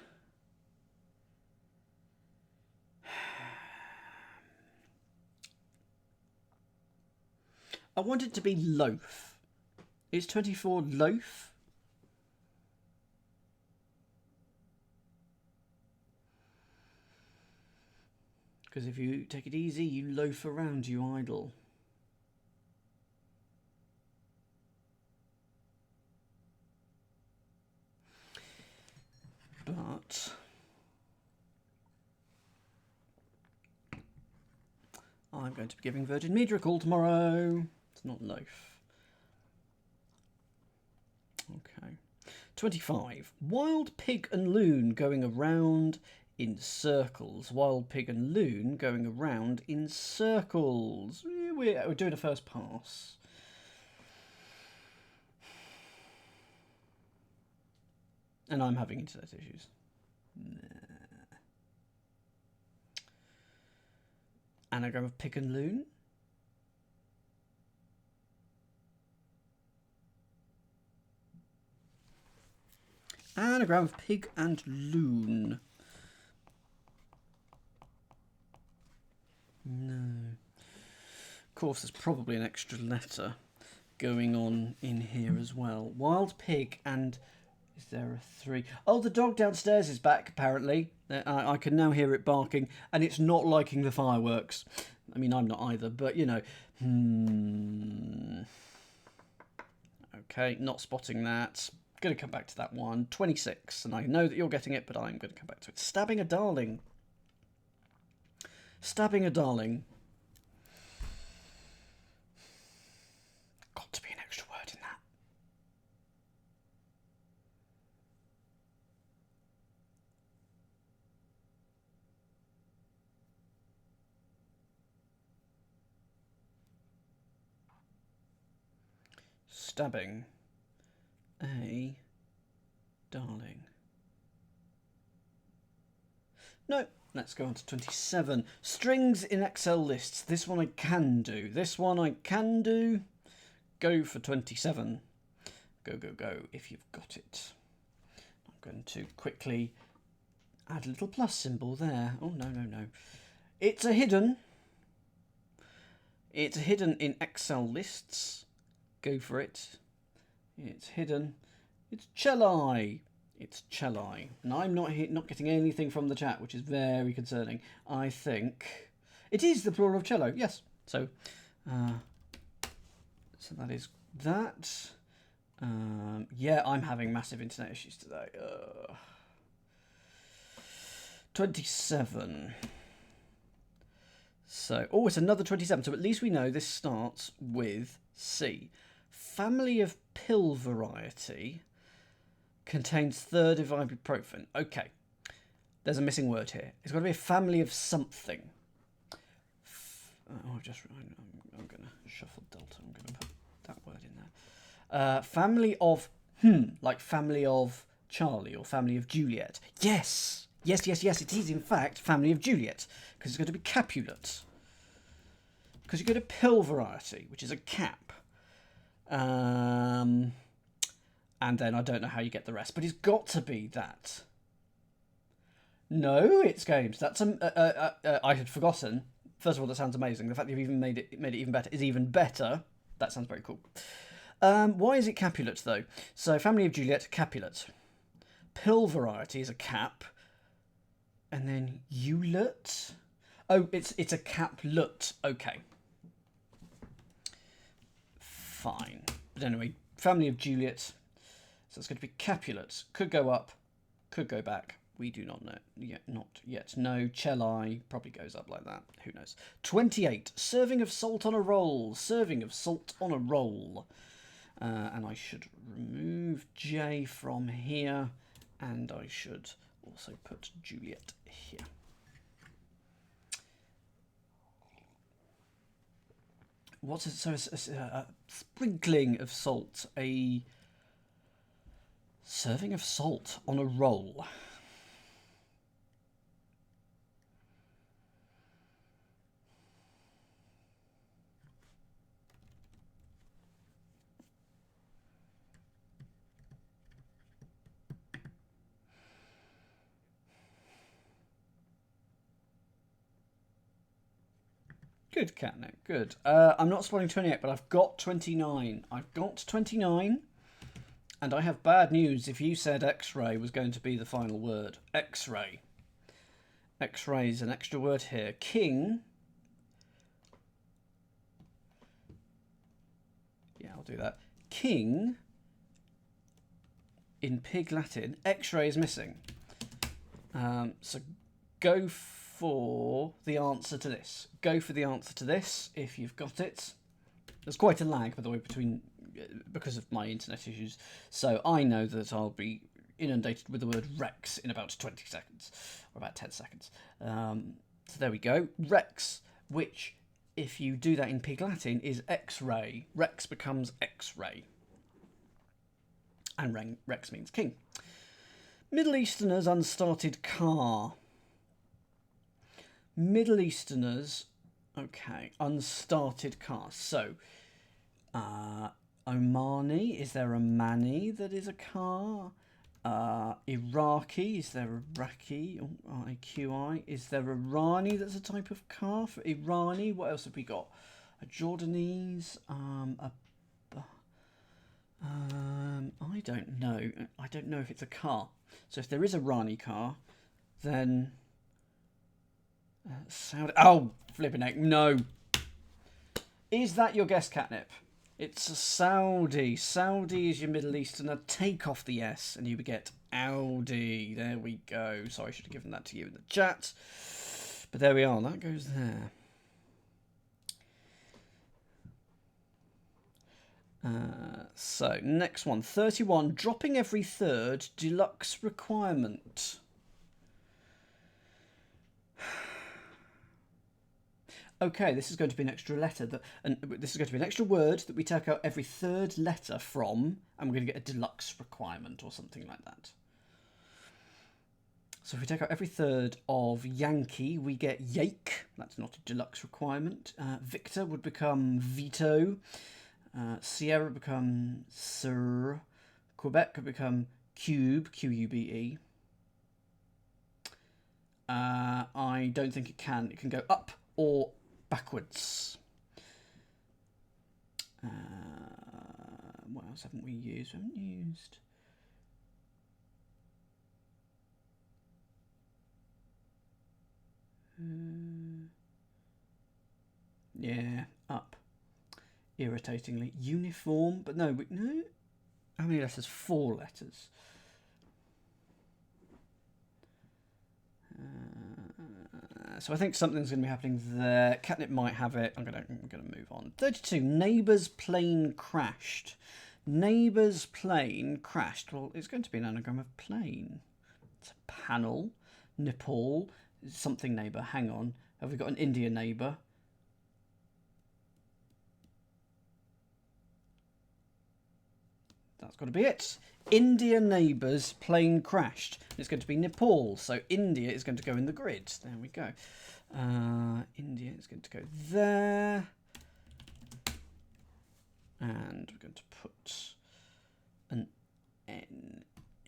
I want it to be loaf. Is 24 loaf? Because if you take it easy, you loaf around, you idle. But I'm going to be giving Virgin Media a call tomorrow. It's not loaf. Okay. 25. Wild pig and loon going around in circles. Wild pig and loon going around in circles. We're doing a first pass. And I'm having internet issues. Anagram of pig and loon. Anagram of pig and loon. No. Of course, there's probably an extra letter going on in here as well. Wild pig and... Is there a 3? Oh, the dog downstairs is back, apparently. I can now hear it barking, and it's not liking the fireworks. I mean, I'm not either, but, you know. Okay, not spotting that. Going to come back to that one. 26, and I know that you're getting it, but I'm going to come back to it. Stabbing a darling. Stabbing a darling. Got to be an extra word in that. Stabbing a darling. No, let's go on to 27. Strings in Excel lists. This one I can do. This one I can do. Go for 27. Go, go, go, if you've got it. I'm going to quickly add a little plus symbol there. Oh, no, no, no. It's a hidden. It's hidden in Excel lists. Go for it. It's hidden. It's celli. It's celli. And I'm not getting anything from the chat, which is very concerning. I think it is the plural of cello. Yes. So that is that. Yeah, I'm having massive internet issues today. 27. So, oh, it's another 27. So at least we know this starts with C. Family of pill variety contains third of ibuprofen. Okay, there's a missing word here. It's got to be a family of something. I'm going to shuffle delta. I'm going to put that word in there. Family of, like family of Charlie or family of Juliet. Yes, yes, yes, yes. It is in fact family of Juliet because it's going to be Capulet. Because you go to pill variety, which is a cap. And then I don't know how you get the rest, but it's got to be that. No, it's games. That's I had forgotten. First of all, that sounds amazing. The fact that you've even made it even better is even better. That sounds very cool. Why is it Capulet though? So family of Juliet, Capulet. Pill variety is a cap, and then Hewlett. Oh, it's a caplet. Okay. Fine. But anyway, family of Juliet. So it's going to be Capulet. Could go up, could go back. We do not know yet. Not yet. No. Celli probably goes up like that. Who knows? 28. Serving of salt on a roll. Serving of salt on a roll. And I should remove J from here. And I should also put Juliet here. What's it? So it's a sprinkling of salt. A serving of salt on a roll. Good, Catnip, good. I'm not spotting 28, but I've got 29. I've got 29, and I have bad news if you said X-ray was going to be the final word. X-ray. X-ray is an extra word here. King. Yeah, I'll do that. King, in Pig Latin, X-ray is missing. So go for the answer to this. Go for the answer to this if you've got it. There's quite a lag, by the way, between because of my internet issues. So I know that I'll be inundated with the word Rex in about 20 seconds, or about 10 seconds. So there we go. Rex, which, if you do that in Pig Latin, is X-ray. Rex becomes X-ray. And Rex means king. Middle Easterners, unstarted car. Middle Easterners, okay, unstarted car. So, Omani, is there a Mani that is a car? Iraqi, is there a Raki? IQI, is there a Rani that's a type of car? For Irani, what else have we got? A Jordanese, I don't know. I don't know if it's a car. So if there is a Rani car, then Saudi. Oh, flipping heck! No. Is that your guess, Catnip? It's a Saudi. Saudi is your Middle Easterner. Take off the S, and you would get Audi. There we go. Sorry, I should have given that to you in the chat. But there we are. That goes there. So, next one. 31. Dropping every third. Deluxe requirement. Okay, this is going to be an extra letter, and this is going to be an extra word that we take out every third letter from, and we're going to get a deluxe requirement or something like that. So if we take out every third of Yankee, we get Yake. That's not a deluxe requirement. Victor would become Vito. Sierra become Sir. Quebec could become Cube, Q-U-B-E. I don't think it can. It can go up or backwards. What else haven't we used? We haven't used. Yeah, up. Irritatingly. Uniform, but no, no. How many letters? 4 letters. So I think something's going to be happening there. Catnip might have it. I'm going to move on. 32. Neighbour's plane crashed. Neighbour's plane crashed. Well, it's going to be an anagram of plane. It's a panel. Nepal. Something neighbour. Hang on. Have we got an India neighbour? That's got to be it. India neighbours plane crashed. It's going to be Nepal, so India is going to go in the grid. There we go. India is going to go there. And we're going to put an N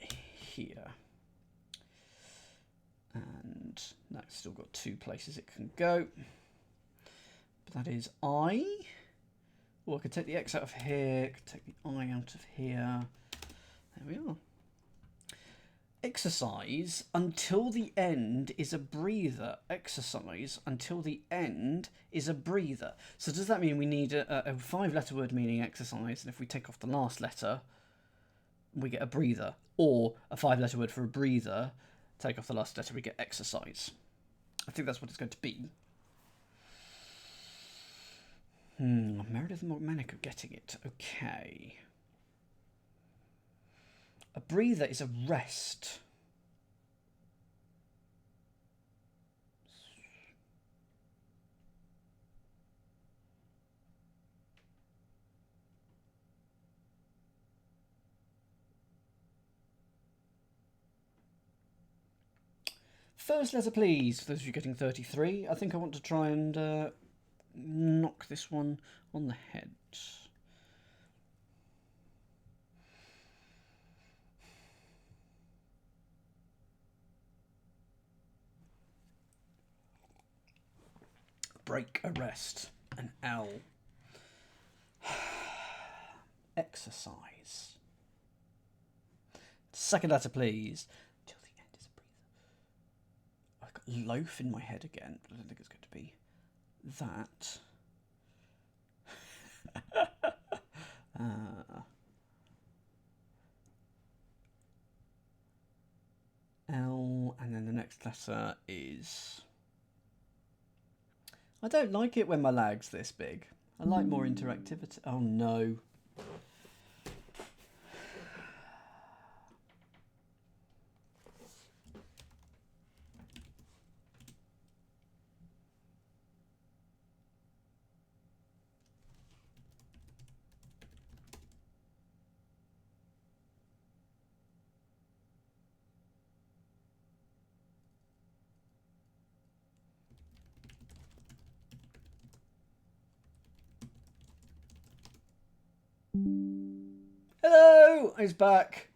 here. And that's still got 2 places it can go. But that is I. Or I could take the X out of here, I could take the I out of here. There we are. Exercise until the end is a breather. Exercise until the end is a breather. So does that mean we need a 5-letter word meaning exercise, and if we take off the last letter, we get a breather? Or a 5-letter word for a breather, take off the last letter, we get exercise. I think that's what it's going to be. Meredith and Morganic are getting it. Okay. A breather is a rest. First letter, please. For those of you getting 33, I think I want to try and knock this one on the head. Break, arrest, an L. Exercise. Second letter, please. Till the end is a breather. I've got loaf in my head again, but I don't think it's going to be that. L, and then the next letter is... I don't like it when my lag's this big. I like more interactivity. Oh no. Hello, he's back.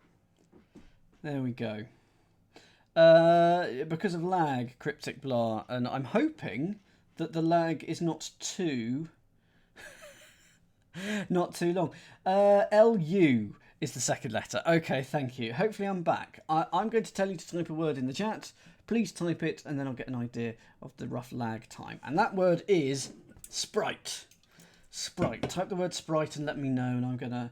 There we go. Because of lag, Cryptic blah, and I'm hoping that the lag is not too long. LU is the second letter. Okay, thank you. Hopefully I'm back. I'm going to tell you to type a word in the chat. Please type it, and then I'll get an idea of the rough lag time. And that word is sprite. Sprite. Type the word sprite and let me know, and I'm gonna...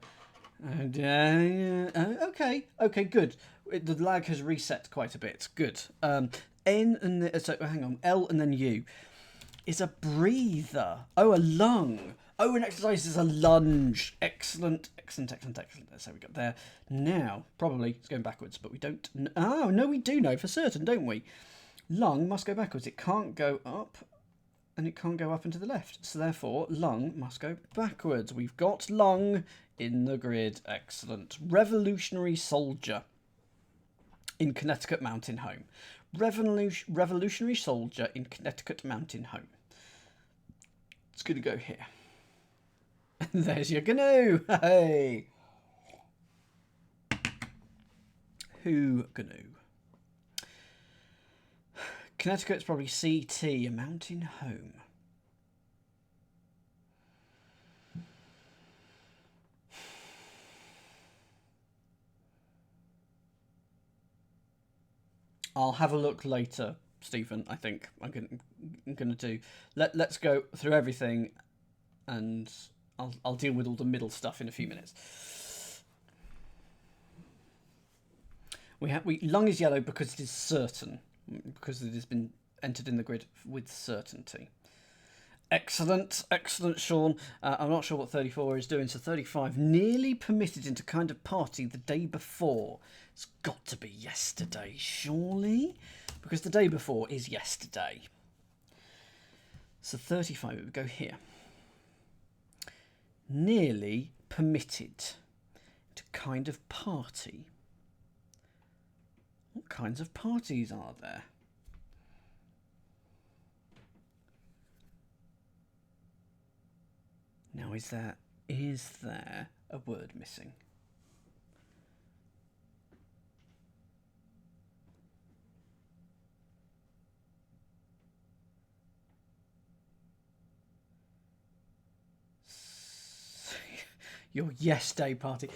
okay, good. The lag has reset quite a bit. Good. N and so hang on. L and then U is a breather. Oh, a lung. Oh, an exercise is a lunge. Excellent. So we got there. Now, probably it's going backwards, but we don't. Oh no, we do know for certain, don't we? Lung must go backwards. It can't go up. And it can't go up and to the left. So therefore, lung must go backwards. We've got lung in the grid. Excellent. Revolutionary soldier in Connecticut mountain home. Revolutionary soldier in Connecticut mountain home. It's going to go here. And there's your GNU. Hey. Who GNU? Connecticut's probably CT, a mountain home. I'll have a look later, Stephen. I think I'm gonna do. Let's go through everything, and I'll deal with all the middle stuff in a few minutes. Lung is yellow because it is certain. Because it has been entered in the grid with certainty. Excellent, Sean. I'm not sure what 34 is doing, so 35. Nearly permitted into kind of party the day before. It's got to be yesterday, surely? Because the day before is yesterday. So 35, it would go here. Nearly permitted to kind of party. What kinds of parties are there? Now, is there a word missing? Your yes day party.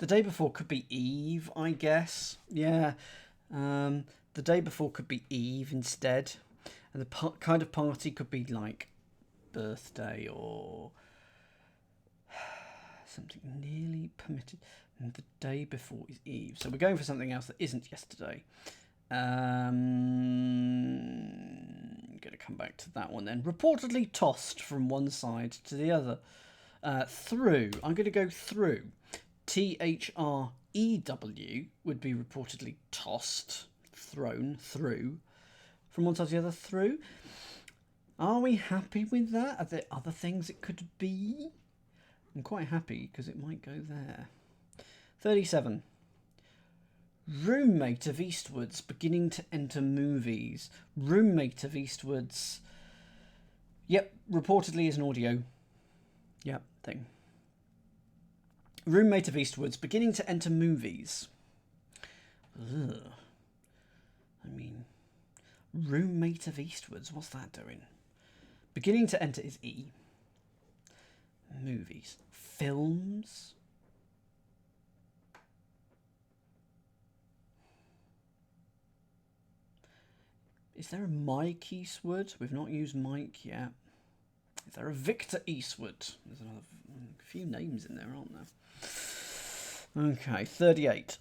The day before could be Eve, I guess. Yeah. The day before could be Eve instead. And the kind of party could be like birthday or something nearly permitted. And the day before is Eve. So we're going for something else that isn't yesterday. I'm going to come back to that one then. Reportedly tossed from one side to the other. Through. I'm going to go through. T-H-R-E-W would be reportedly tossed, thrown, through. From one side to the other, through. Are we happy with that? Are there other things it could be? I'm quite happy because it might go there. 37. Roommate of Eastwood's beginning to enter movies. Roommate of Eastwood's. Yep, reportedly is an audio. Yep, thing. Roommate of Eastwood's beginning to enter movies. Ugh. I mean, roommate of Eastwood's, what's that doing? Beginning to enter is E. Movies. Films. Is there a Mike Eastwood? We've not used Mike yet. Is there a Victor Eastwood? There's another few names in there, aren't there? Okay, 38.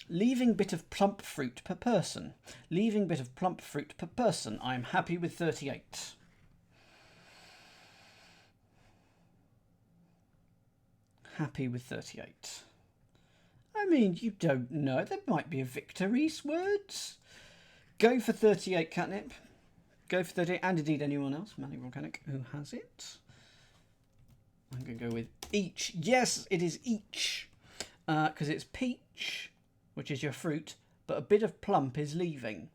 Leaving bit of plump fruit per person. Leaving bit of plump fruit per person. I'm happy with 38. Happy with 38. I mean, you don't know. There might be a Victor Eastwood. Go for 38, Catnip. Go for 38, and indeed anyone else, Manny Volcanic, who has it. I'm going to go with each. Yes, it is each. Because it's peach, which is your fruit, but a bit of plump is leaving.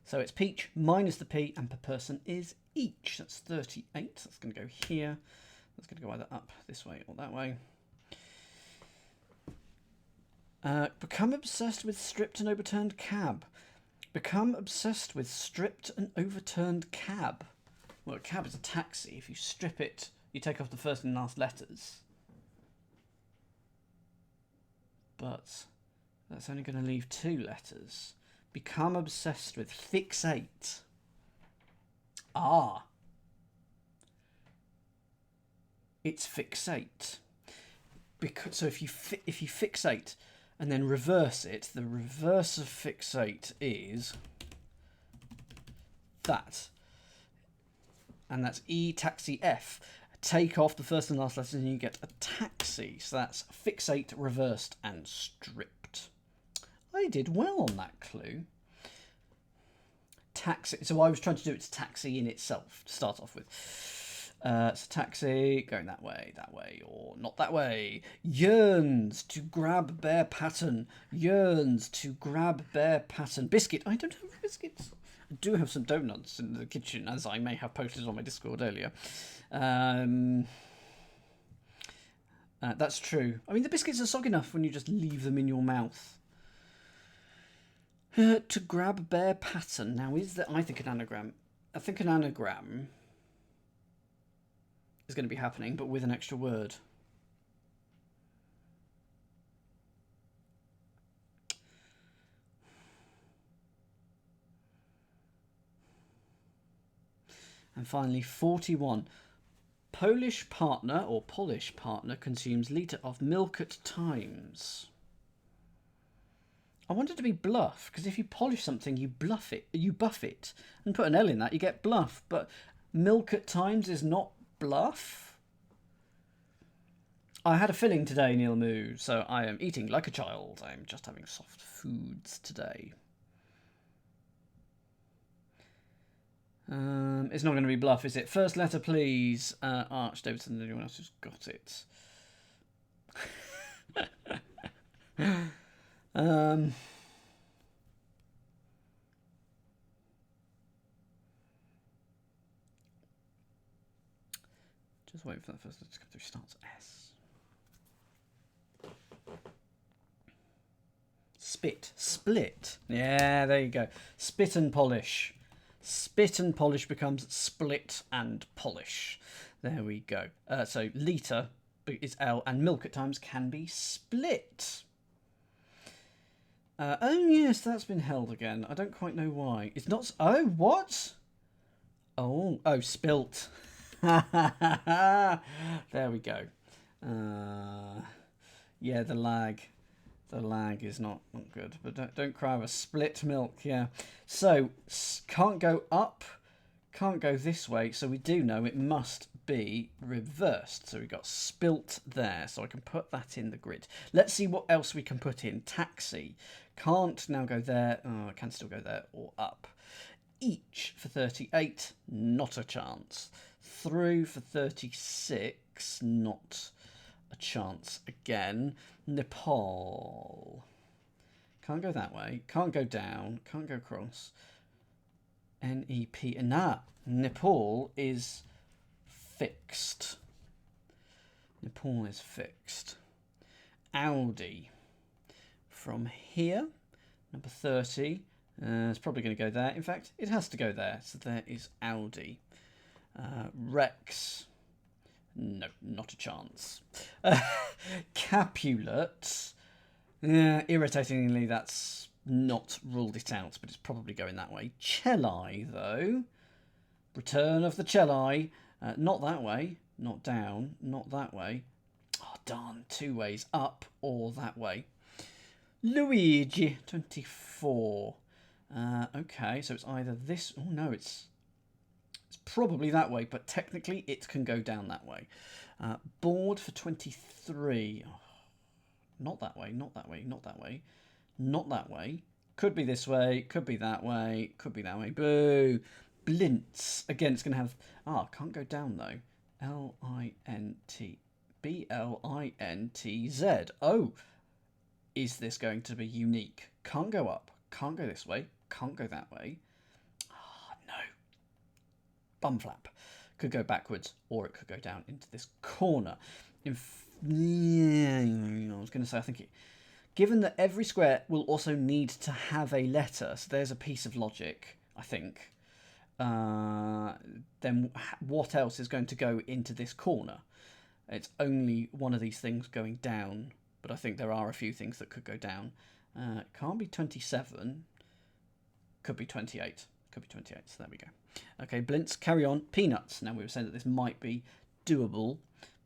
So it's peach minus the P, and per person is each. That's 38. That's going to go here. That's going to go either up this way or that way. Become obsessed with stripped and overturned cab. Become obsessed with stripped and overturned cab. Well, a cab is a taxi. If you strip it, you take off the first and last letters. But that's only going to leave 2 letters. Become obsessed with fixate. Ah. It's fixate. Because, so if you fixate and then reverse it, the reverse of fixate is that. And that's E taxi F. Take off the first and last letters and you get a taxi. So that's fixate, reversed and stripped. I did well on that clue. Taxi. So I was trying to do it to taxi in itself to start off with. So taxi, going that way, or not that way. Yearns to grab bear pattern. Yearns to grab bear pattern. Biscuit. I don't have biscuits. I do have some donuts in the kitchen, as I may have posted on my Discord earlier. That's true. I mean, the biscuits are soggy enough when you just leave them in your mouth. To grab bear pattern. Now, is that? I think an anagram. I think an anagram is going to be happening, but with an extra word. And finally, 41. Polish partner or Polish partner consumes litre of milk at times. I wanted to be bluff, because if you polish something, you buff it, and put an L in that, you get bluff. But milk at times is not bluff. I had a filling today, Neil Moo, so I am eating like a child. I'm just having soft foods today. It's not going to be bluff, is it? First letter, please. Arch Davidson, anyone else who's got it? Just wait for that first letter to come through. Starts S. Spit. Split. Yeah, there you go. Spit and polish. Spit and polish becomes split and polish. There we go. So litre is L, and milk at times can be split. Oh yes, that's been held again. I don't quite know why. It's not. Oh, what? Oh, spilt. There we go. Yeah, the lag is not good. But don't cry over split milk. Yeah. So can't go up, can't go this way. So we do know it must be reversed. So we've got spilt there. So I can put that in the grid. Let's see what else we can put in. Taxi. Can't now go there. Oh, I can still go there or up. Each for 38, not a chance. Through for 36, not a chance again. Nepal. Can't go that way. Can't go down. Can't go across. N-E-P. Nepal is fixed. Nepal is fixed. Audi. From here, number 30. It's probably going to go there. In fact, it has to go there. So there is Audi. Rex. No, not a chance. Capulet. Irritatingly, that's not ruled it out, but it's probably going that way. Celli, though. Return of the Celli. Not that way. Not down. Not that way. Oh, darn. 2 ways. Up or that way. Luigi, 24. Okay, so it's either this. Oh no, it's probably that way, but technically it can go down that way. Board for 23. Oh, not that way. Not that way. Not that way. Not that way. Could be this way. Could be that way. Could be that way. Boo. Blintz. Again, it's going to have. Can't go down though. L-I-N-T. B-L-I-N-T-Z. Oh. Is this going to be unique? Can't go up. Can't go this way. Can't go that way. No. Bum flap. Could go backwards or it could go down into this corner. I was going to say, I think given that every square will also need to have a letter, so there's a piece of logic, I think, then what else is going to go into this corner? It's only one of these things going down. But I think there are a few things that could go down. It can't be 27. Could be 28. Could be 28. So there we go. Okay, Blintz, carry on. Peanuts. Now we were saying that this might be doable.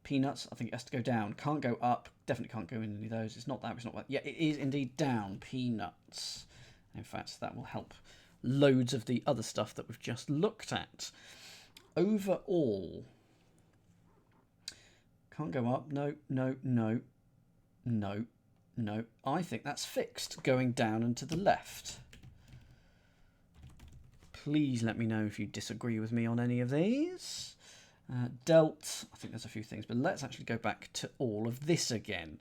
Peanuts, I think it has to go down. Can't go up. Definitely can't go in any of those. It's not that. It's not that. Yeah, it is indeed down. Peanuts. In fact, that will help loads of the other stuff that we've just looked at. Overall. Can't go up. No, no, no. No, no. I think that's fixed, going down and to the left. Please let me know if you disagree with me on any of these. Dealt. I think there's a few things, but let's actually go back to all of this again.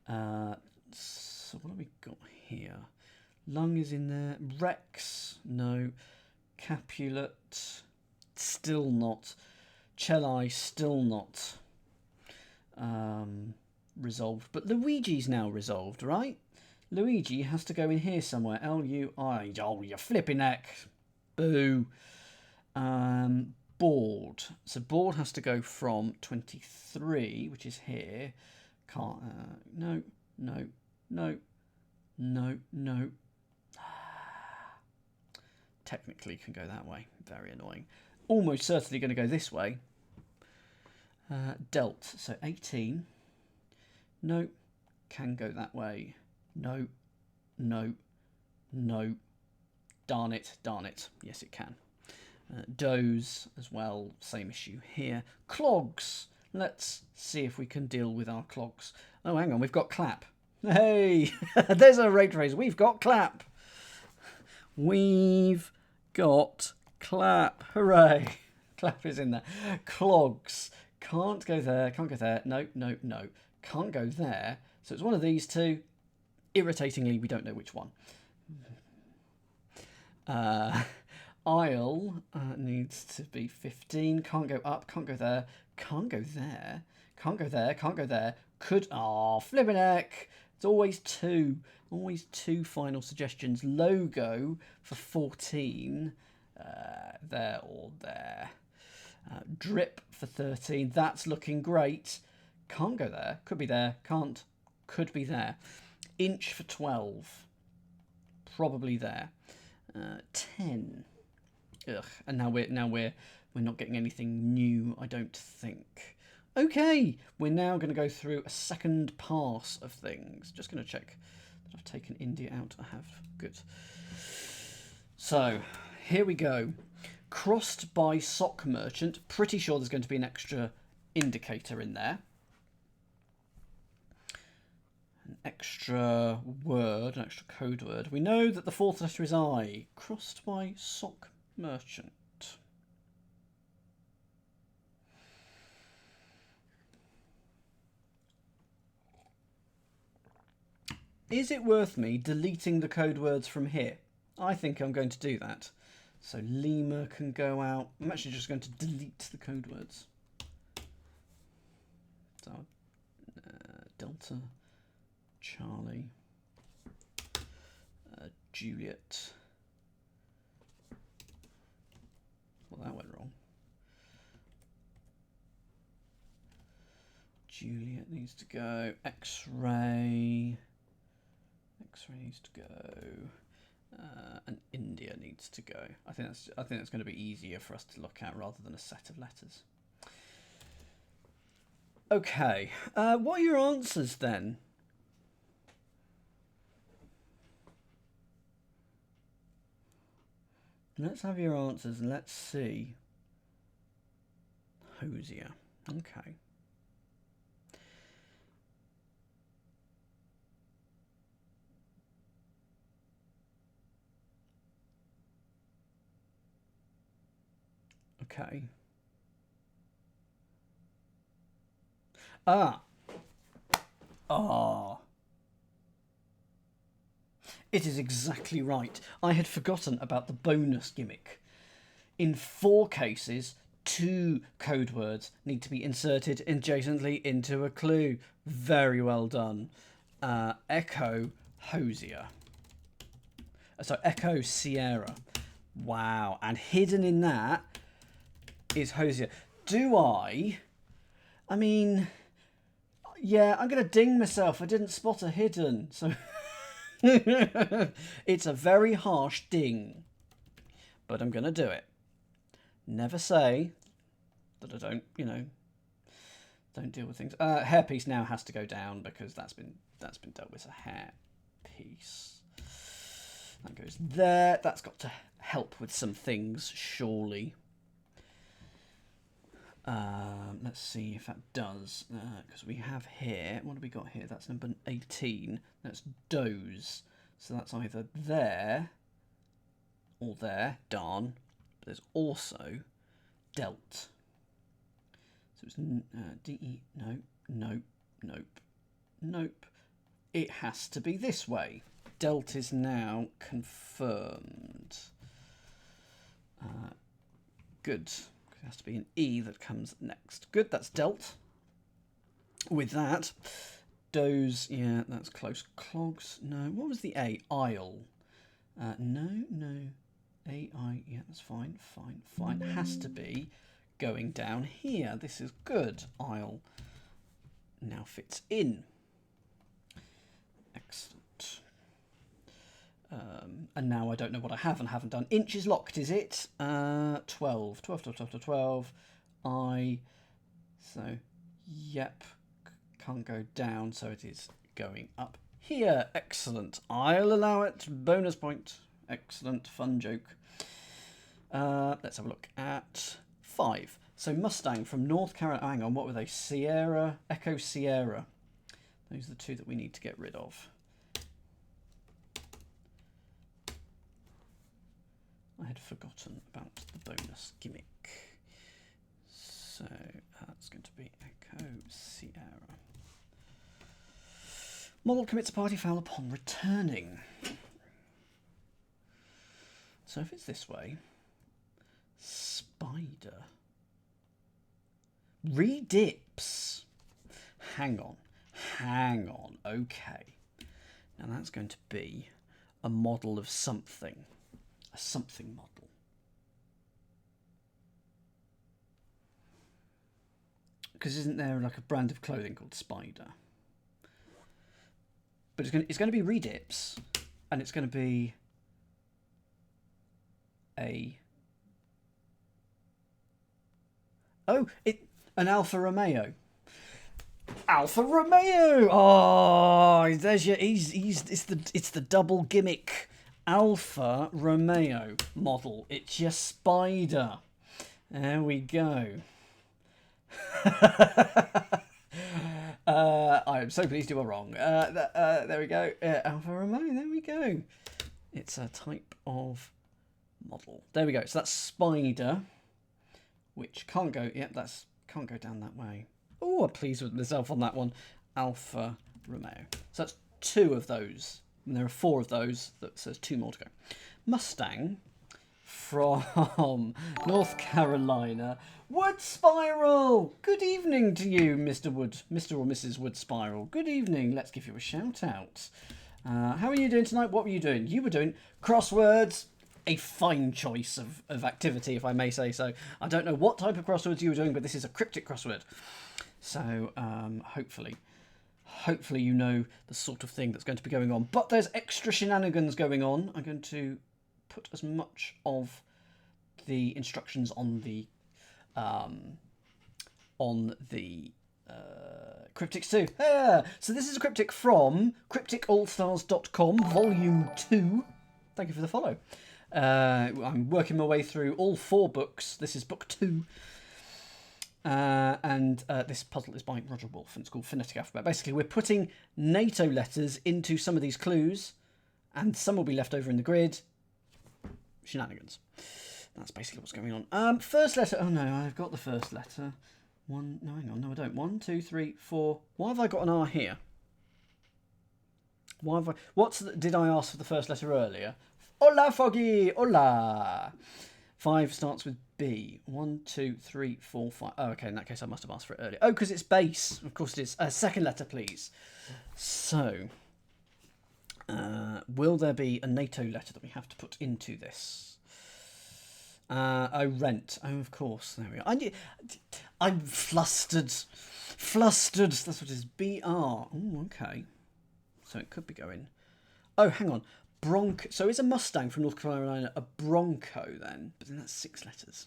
So what have we got here? Lung is in there. Rex. No. Capulet. Still not. Celli. Still not. Resolved, but Luigi's now resolved, right? Luigi has to go in here somewhere. L-U-I. Oh, you flipping neck. Boo. Board. So board has to go from 23, which is here. Can't. No, no, no, no, no. Technically can go that way. Very annoying. Almost certainly going to go this way. Dealt. So 18. No, can go that way. No, no, no. Darn it, darn it. Yes, it can. Doze as well, same issue here. Clogs. Let's see if we can deal with our clogs. Oh, hang on, we've got clap. Hey, there's a rate phrase. We've got clap. We've got clap. Hooray. Clap is in there. Clogs. Can't go there, can't go there. No, no, no. Can't go there. So it's one of these two. Irritatingly, we don't know which one. Aisle needs to be 15. Can't go up. Can't go there. Can't go there. Can't go there. Can't go there. Could. Oh, flipping heck. It's always two. Always two final suggestions. Logo for 14. There or there. Drip for 13. That's looking great. Can't go there. Could be there. Can't. Could be there. Inch for 12. Probably there. 10. Ugh. And now we're not getting anything new, I don't think. Okay, we're now going to go through a second pass of things. Just going to check that I've taken India out. I have. Good. So, here we go. Crossed by sock merchant. Pretty sure there's going to be an extra indicator in there. An extra word, an extra code word. We know that the fourth letter is I. Crossed by sock merchant. Is it worth me deleting the code words from here? I think I'm going to do that. So Lima can go out. I'm actually just going to delete the code words. So Delta, Charlie, Juliet. Well, that went wrong. Juliet needs to go. X-ray. X-ray needs to go. And India needs to go. I think that's going to be easier for us to look at rather than a set of letters. Okay. What are your answers then? Let's have your answers and let's see. Hosier. Okay. Okay. Ah. It is exactly right. I had forgotten about the bonus gimmick. In 4 cases, 2 code words need to be inserted adjacently into a clue. Very well done. Echo Hosier. So Echo Sierra. Wow. And hidden in that is Hosier. Do I mean, yeah, I'm going to ding myself. I didn't spot a hidden. So it's a very harsh ding. But I'm going to do it. Never say that I don't, don't deal with things. Hairpiece now has to go down because that's been dealt with. A hairpiece. That goes there. That's got to help with some things, surely. Let's see if that does, because we have here, what have we got here? That's number 18. That's doze. So that's either there or there. Darn. But there's also dealt. So it's D-E. No. Nope. Nope. Nope. It has to be this way. Dealt is now confirmed. Good. It has to be an E that comes next. Good, that's dealt. With that, doze, yeah, that's close. Clogs, no. What was the A? Isle. No. A-I, yeah, that's fine, fine. Has to be going down here. This is good. Isle now fits in. Excellent. And now I don't know what I have and haven't done. Inch is locked, is it? 12. So, yep. Can't go down, so it is going up here. Excellent. I'll allow it. Bonus point. Excellent. Fun joke. Let's have a look at 5. So Mustang from North Carolina. Hang on, what were they? Sierra, Echo Sierra. Those are the 2 that we need to get rid of. I had forgotten about the bonus gimmick. So that's going to be Echo Sierra. Model commits a party foul upon returning. So if it's this way, spider. Redips. Hang on. Okay. Now that's going to be a model of something. A something model. because isn't there like a brand of clothing called Spider? But it's going to be redips, and it's going to be an Alfa Romeo. Alfa Romeo. Oh, there's your. It's the double gimmick Alfa Romeo model. It's your Spider. There we go. I am so pleased you were wrong. There we go. Alfa Romeo. There we go. It's a type of model. There we go. So that's Spider, which can't go. Yep, can't go down that way. Oh, I'm pleased with myself on that one. Alfa Romeo. So that's 2 of those. And there are 4 of those. So there's 2 more to go. Mustang from North Carolina. Wood Spiral. Good evening to you, Mr. or Mrs. Wood Spiral. Good evening. Let's give you a shout out. How are you doing tonight? What were you doing? You were doing crosswords. A fine choice of activity, if I may say so. I don't know what type of crosswords you were doing, but this is a cryptic crossword. So hopefully you know the sort of thing that's going to be going on. But there's extra shenanigans going on. I'm going to put as much of the instructions on the cryptics too. Yeah. So this is a cryptic from crypticallstars.com, volume 2. Thank you for the follow. I'm working my way through all 4 books. This is book 2. And this puzzle is by Roger Wolff, and it's called Phonetic Alphabetic. Basically, we're putting NATO letters into some of these clues, and some will be left over in the grid. Shenanigans. That's basically what's going on. First letter. Oh no, I've got the first letter. No, hang on. No, I don't. 1, 2, 3, 4. Why have I got an R here? Why have I? Did I ask for the first letter earlier? Hola, Foggy. Hola. 5 starts with B. 1, 2, 3, 4, 5. Oh, okay. In that case, I must have asked for it earlier. Oh, because it's base. Of course it is. Second letter, please. So, will there be a NATO letter that we have to put into this? Rent. Oh, of course. There we are. I'm flustered. Flustered. That's what it is. BR. Oh, okay. So it could be going. Oh, hang on. So is a Mustang from North Carolina a Bronco then? But then that's 6 letters.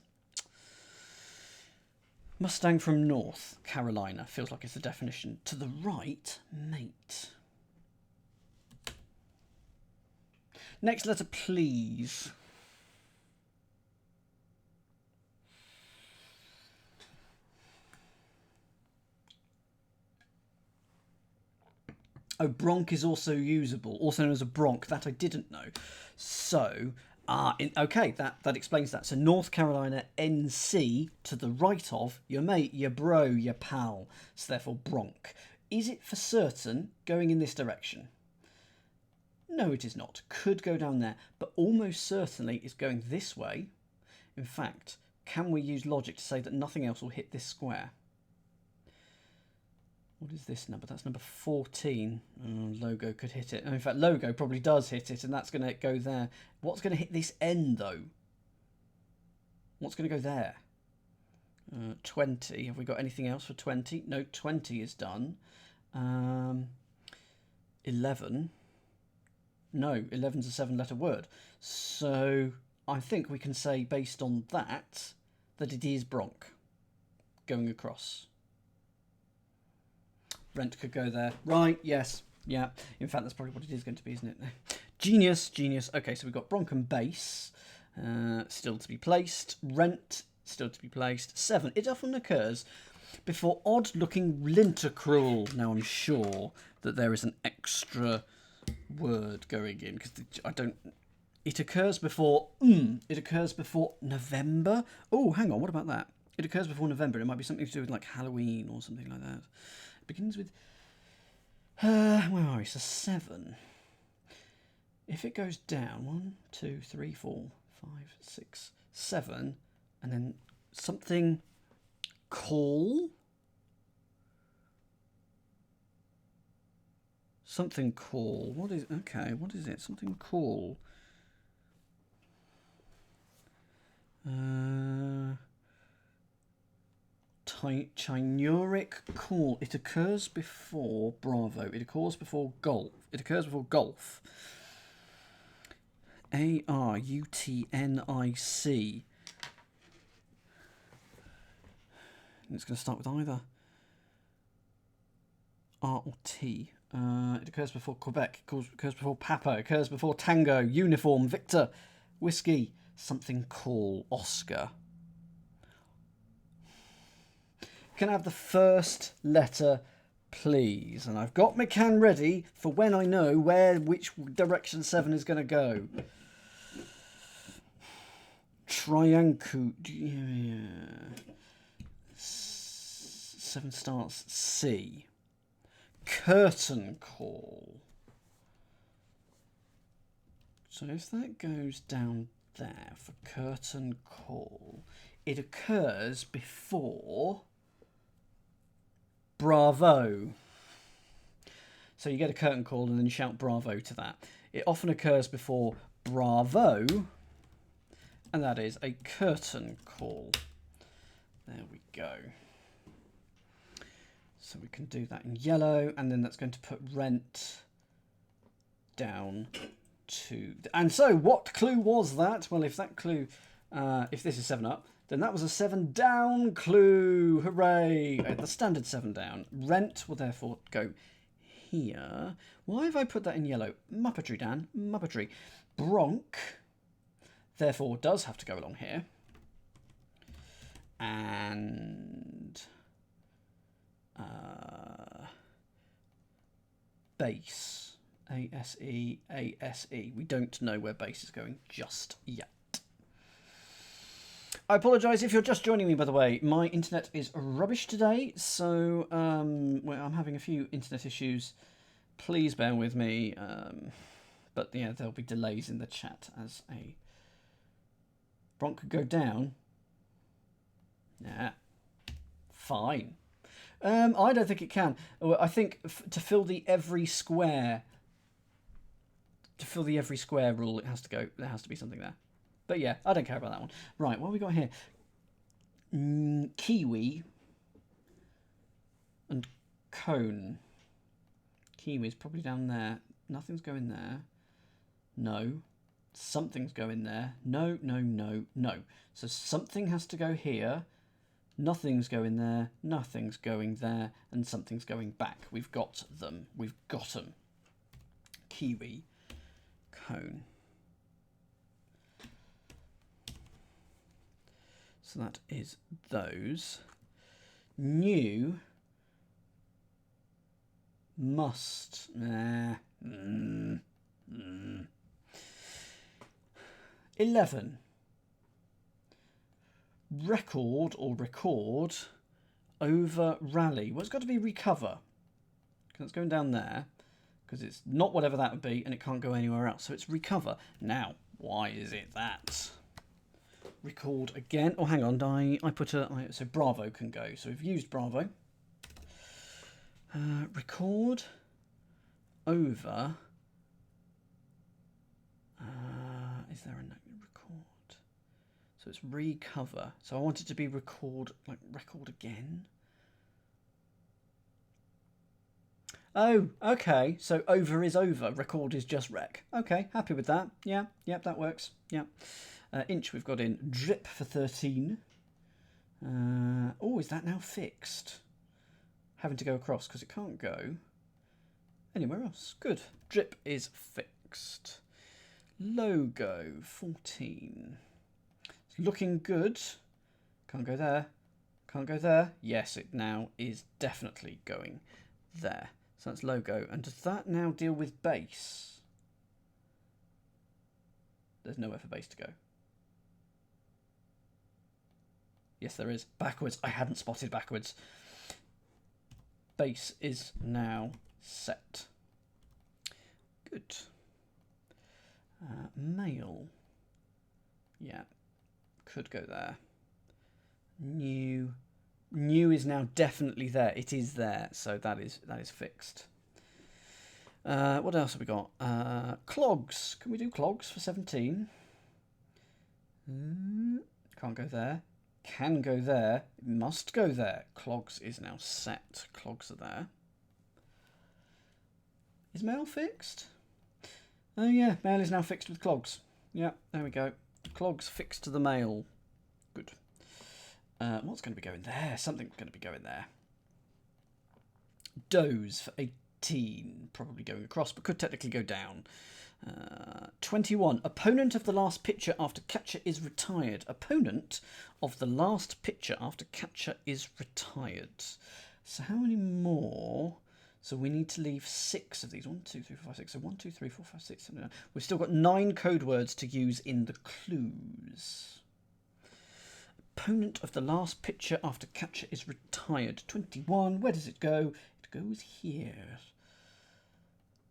Mustang from North Carolina. Feels like it's the definition. To the right, mate. Next letter, please. Oh, bronc is also usable, also known as a bronc. That I didn't know. So, okay, that explains that. So North Carolina, NC, to the right of your mate, your bro, your pal. So therefore bronc. Is it for certain going in this direction? No, it is not. Could go down there, but almost certainly is going this way. In fact, can we use logic to say that nothing else will hit this square? What is this number? That's number 14. Logo could hit it. In fact, logo probably does hit it, and that's going to go there. What's going to hit this N, though? What's going to go there? 20. Have we got anything else for 20? No, 20 is done. 11. No, 11's a 7-letter word. So I think we can say, based on that it is bronc going across. Rent could go there. Right, yes. Yeah. In fact, that's probably what it is going to be, isn't it? Genius, genius. Okay, so we've got bronc and base. Still to be placed. Rent, still to be placed. 7. It often occurs before odd-looking lintercruel. Now, I'm sure that there is an extra word going in, because I don't... It occurs before... It occurs before November. Oh, hang on. What about that? It occurs before November. It might be something to do with, like, Halloween or something like that. Begins with, where are we? So 7. If it goes down, 1, 2, 3, 4, 5, 6, 7, and then something call. Something call. What is, okay, what is it? Something call. Chinuric call. It occurs before Bravo. It occurs before Golf. It occurs before Golf. Arutnic. It's going to start with either R or T. It occurs before Quebec. It occurs before Papa. It occurs before Tango, Uniform, Victor, Whiskey, something call, Oscar. Can I have the first letter, please? And I've got my can ready for when I know which direction 7 is going to go. Triangle. 7 starts C. Curtain call. So if that goes down there for curtain call, it occurs before Bravo. So you get a curtain call and then you shout Bravo to that. It often occurs before Bravo, and that is a curtain call. There we go. So we can do that in yellow, and then that's going to put rent down to... And so what clue was that? Well, if that clue, if this is 7 up, then that was a 7 down clue. Hooray! The standard 7 down. Rent will therefore go here. Why have I put that in yellow? Muppetry, Dan. Muppetry. Bronc, therefore, does have to go along here. And... base. A-S-E, A-S-E. We don't know where base is going just yet. I apologise if you're just joining me, by the way. My internet is rubbish today, so well, I'm having a few internet issues. Please bear with me. But yeah, there'll be delays in the chat as a... Bronc could go down. Yeah. Fine. I don't think it can. I think to fill the every square rule, it has to go. There has to be something there. But yeah, I don't care about that one. Right, what have we got here? Kiwi and cone. Kiwi's probably down there. Nothing's going there. No. Something's going there. No, no, no, no. So something has to go here. Nothing's going there, nothing's going there, and something's going back. We've got them. We've got them. Kiwi, cone. So that is those. New, must. 11. Record or record over rally. Well, it's got to be recover, because it's going down there, because it's not whatever that would be, and it can't go anywhere else. So it's recover. Now, why is it that? Record again. Oh, hang on. I put a... So Bravo can go. So we've used Bravo. Record over... is there a note? So it's recover. So I want it to be record, like record again. Oh, okay. So over is over. Record is just rec. Okay, happy with that. Yeah, yep, that works. Yeah. Inch we've got in. Drip for 13. Oh, is that now fixed? Having to go across because it can't go anywhere else. Good. Drip is fixed. Logo 14. Looking good. Can't go there. Can't go there. Yes, it now is definitely going there. So that's logo. And does that now deal with base? There's nowhere for base to go. Yes, there is. Backwards. I hadn't spotted backwards. Base is now set. Good. Mail. Yeah. Could go there. New is now definitely there. It is there, so that is fixed. What else have we got? Clogs. Can we do clogs for 17? Can't go there. can go there. It must go there. Clogs is now set. Clogs are there. Is mail fixed? Oh yeah, mail is now fixed with clogs. Yeah, there we go. Clogs fixed to the mail. Good. What's going to be going there? Something's going to be going there. Doze for 18. Probably going across, but could technically go down. 21. Opponent of the last pitcher after catcher is retired. Opponent of the last pitcher after catcher is retired. So how many more? So we need to leave 6 of these. 1, 2, 3, 4, 5, 6. So 1, 2, 3, 4, 5, 6, 7, 8. We've still got 9 code words to use in the clues. Opponent of the last pitcher after catcher is retired. 21. Where does it go? It goes here.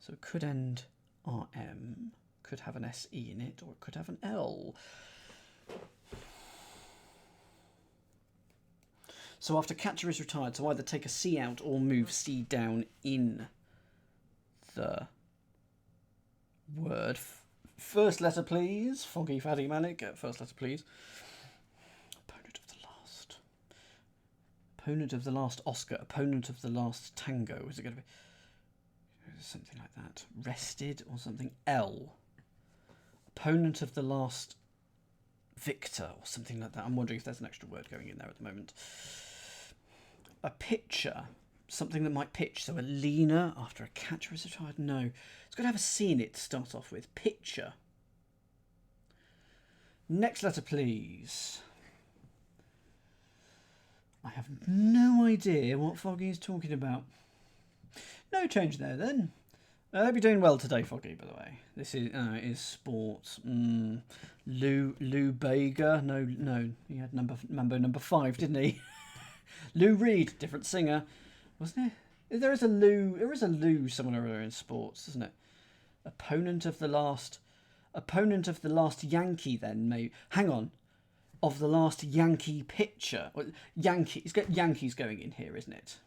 So it could end RM, could have an SE in it, or it could have an L. So after catcher is retired, so either take a C out or move C down in the word. First letter, please. Foggy, Faddy, Manic. First letter, please. Opponent of the last. Opponent of the last Oscar. Opponent of the last Tango. Is it going to be something like that? Rested or something? L. Opponent of the last Victor or something like that. I'm wondering if there's an extra word going in there at the moment. A pitcher. Something that might pitch. So a leaner after a catcher is retired? No. It's got to have a C in it to start off with. Pitcher. Next letter, please. I have no idea what Foggy is talking about. No change there, then. I hope you're doing well today, Foggy, by the way. This is sports. Lou Bega. No, he had number 5, didn't he? Lou Reed, different singer, wasn't it? There is a Lou somewhere or other in sports, isn't it? Opponent of the last Yankee. Then maybe. Hang on, of the last Yankee pitcher. Yankees going in here, isn't it?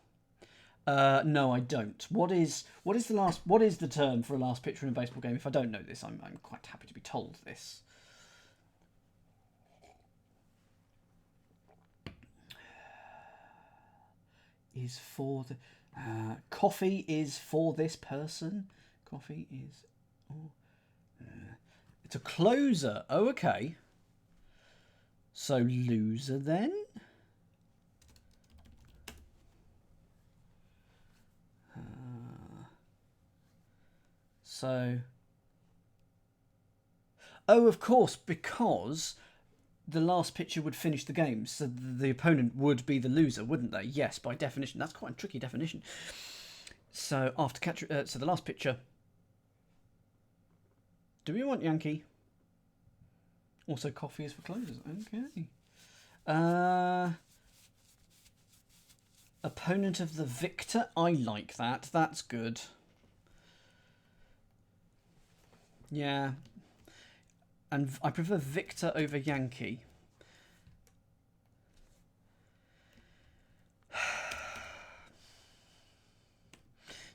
No, I don't. What is the term for a last pitcher in a baseball game? If I don't know this, I'm quite happy to be told this. Is for the coffee is for this person. Coffee is. It's a closer. Oh, okay. So loser then. So, oh, of course, because the last pitcher would finish the game, so the opponent would be the loser, wouldn't they? Yes, by definition. That's quite a tricky definition. So after catcher, so the last pitcher. Do we want Yankee? Also, coffee is for closers. Okay. Opponent of the victor. I like that. That's good. Yeah. And I prefer Victor over Yankee.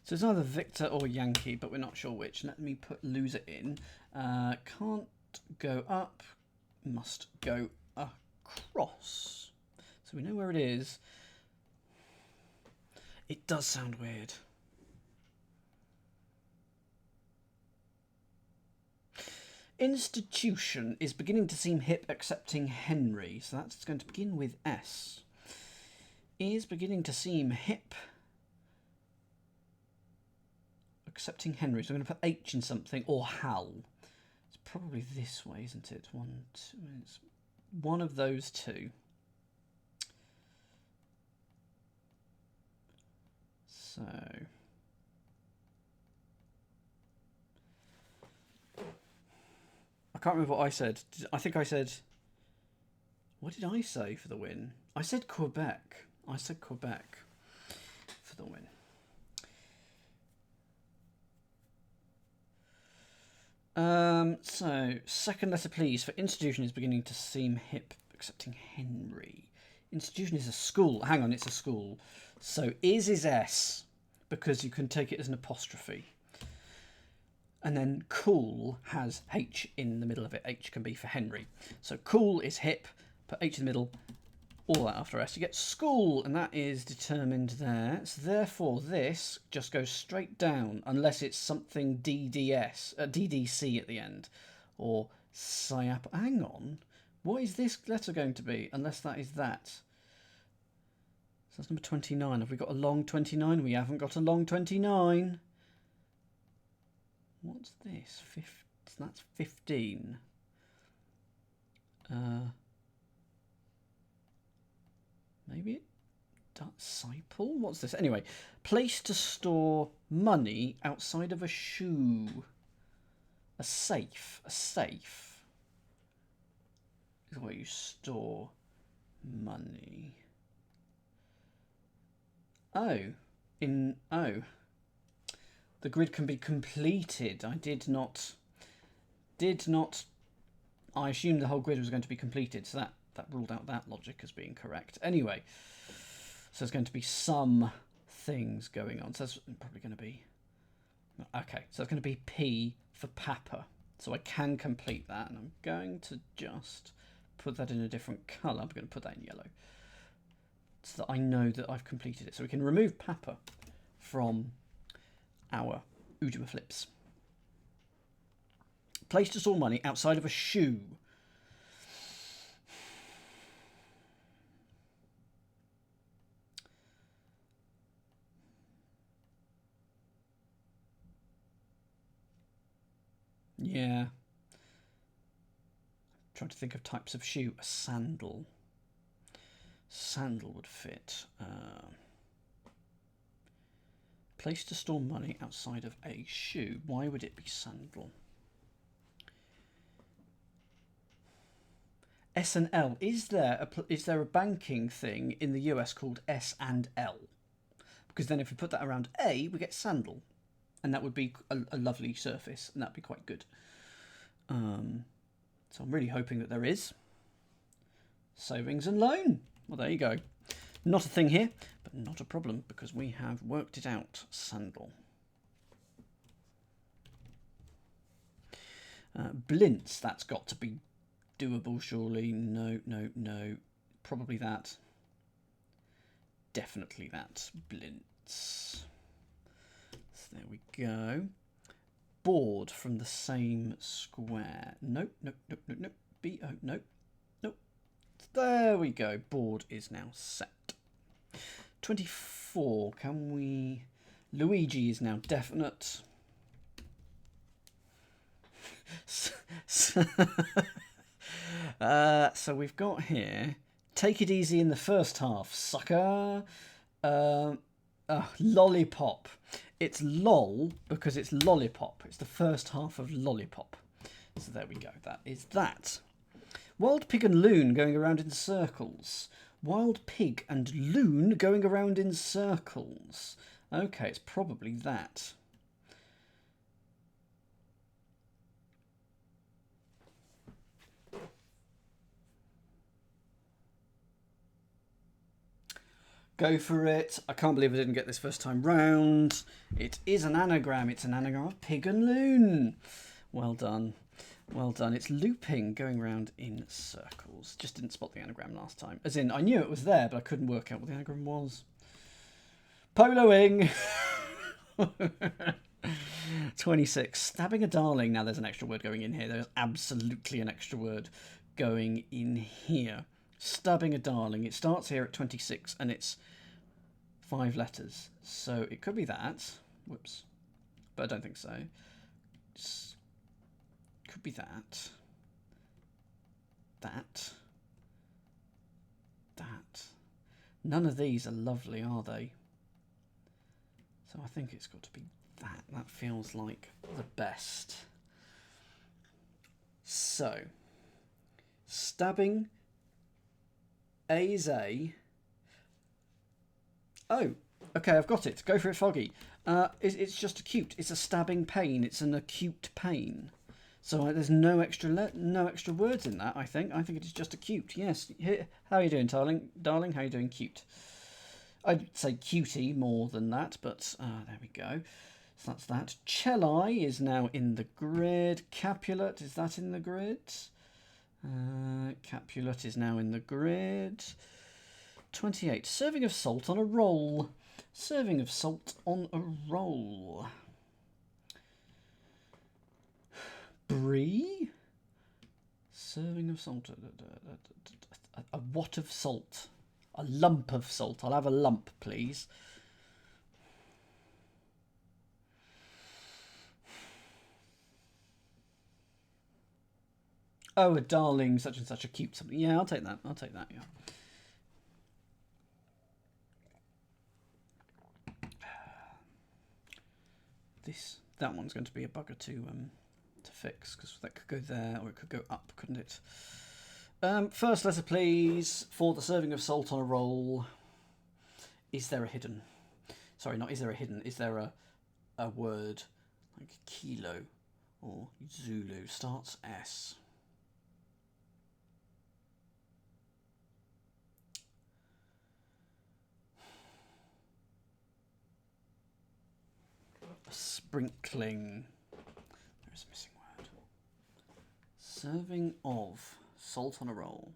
So it's either Victor or Yankee, but we're not sure which. Let me put loser in. Can't go up. Must go across. So we know where it is. It does sound weird. Institution is beginning to seem hip, accepting Henry. So that's going to begin with S. Is beginning to seem hip, accepting Henry. So I'm going to put H in something, or Hal. It's probably this way, isn't it? 1, 2. It's one of those two. So. I can't remember what I said. I think I said... What did I say for the win? I said Quebec. I said Quebec for the win. So, second letter, please. For institution is beginning to seem hip, accepting Henry. Institution is a school. Hang on, it's a school. So, is S, because you can take it as an apostrophe. And then cool has H in the middle of it. H can be for Henry. So cool is hip, put H in the middle, all that after S. You get school, and that is determined there. So therefore, this just goes straight down, unless it's something DDC at the end, or SIAP. Hang on, what is this letter going to be? Unless that is that. So that's number 29. Have we got a long 29? We haven't got a long 29. What's this? That's 15. Maybe disciple? What's this? Anyway, place to store money outside of a shoe. A safe. A safe is where you store money. Oh. The grid can be completed. I did not. I assumed the whole grid was going to be completed, so that ruled out that logic as being correct. Anyway, so there's going to be some things going on. So that's probably going to be... Okay, so it's going to be P for Papa. So I can complete that, and I'm going to just put that in a different colour. I'm going to put that in yellow, so that I know that I've completed it. So we can remove Papa from our Ujima flips. Place to store money outside of a shoe. Yeah. Trying to think of types of shoe. A sandal. Sandal would fit. Place to store money outside of a shoe. Why would it be sandal? S and L. Is there a banking thing in the US called S and L? Because then if we put that around A, we get sandal. And that would be a lovely surface, and that'd be quite good. So I'm really hoping that there is. Savings and loan. Well, there you go. Not a thing here, but not a problem, because we have worked it out. Sandal. Blints, that's got to be doable, surely. No. Probably that. Definitely that. Blints. So there we go. Board from the same square. Nope. B-O, nope. There we go. Board is now set. 24. Can we... Luigi is now definite. So we've got here... Take it easy in the first half, sucker. Lollipop. It's lol because it's lollipop. It's the first half of lollipop. So there we go. That is that. Wild pig and loon going around in circles. Wild pig and loon going around in circles. Okay, it's probably that. Go for it. I can't believe I didn't get this first time round. It is an anagram. It's an anagram of pig and loon. Well done. Well done. It's looping, going around in circles. Just didn't spot the anagram last time. As in, I knew it was there, but I couldn't work out what the anagram was. Poloing. 26. Stabbing a darling. Now there's an extra word going in here. There's absolutely an extra word going in here. Stabbing a darling. It starts here at 26 and it's 5 letters. So it could be that. Whoops. But I don't think so. Could be that. That. None of these are lovely, are they? So I think it's got to be that. That feels like the best. So, stabbing. A is A. Oh, okay, I've got it. Go for it, Foggy. It's just acute. It's a stabbing pain. It's an acute pain. So there's no extra words in that. I think it is just acute. Yes. How are you doing, darling? Darling, how are you doing? Cute. I'd say cutie more than that, but there we go. So that's that. Celli is now in the grid. Capulet, is that in the grid? Capulet is now in the grid. 28. Serving of salt on a roll. Serving of salt on a roll. Brie. Serving of salt. A what of salt? A lump of salt. I'll have a lump, please. Oh, a darling, such and such, a cute something. Yeah, I'll take that. I'll take that, yeah. That one's going to be a bugger to fix, because that could go there, or it could go up, couldn't it? First letter, please, for the serving of salt on a roll. Is there a hidden? Sorry, not is there a hidden. Is there a word like kilo or Zulu? Starts S. A sprinkling. There is a missing word. Serving of salt on a roll.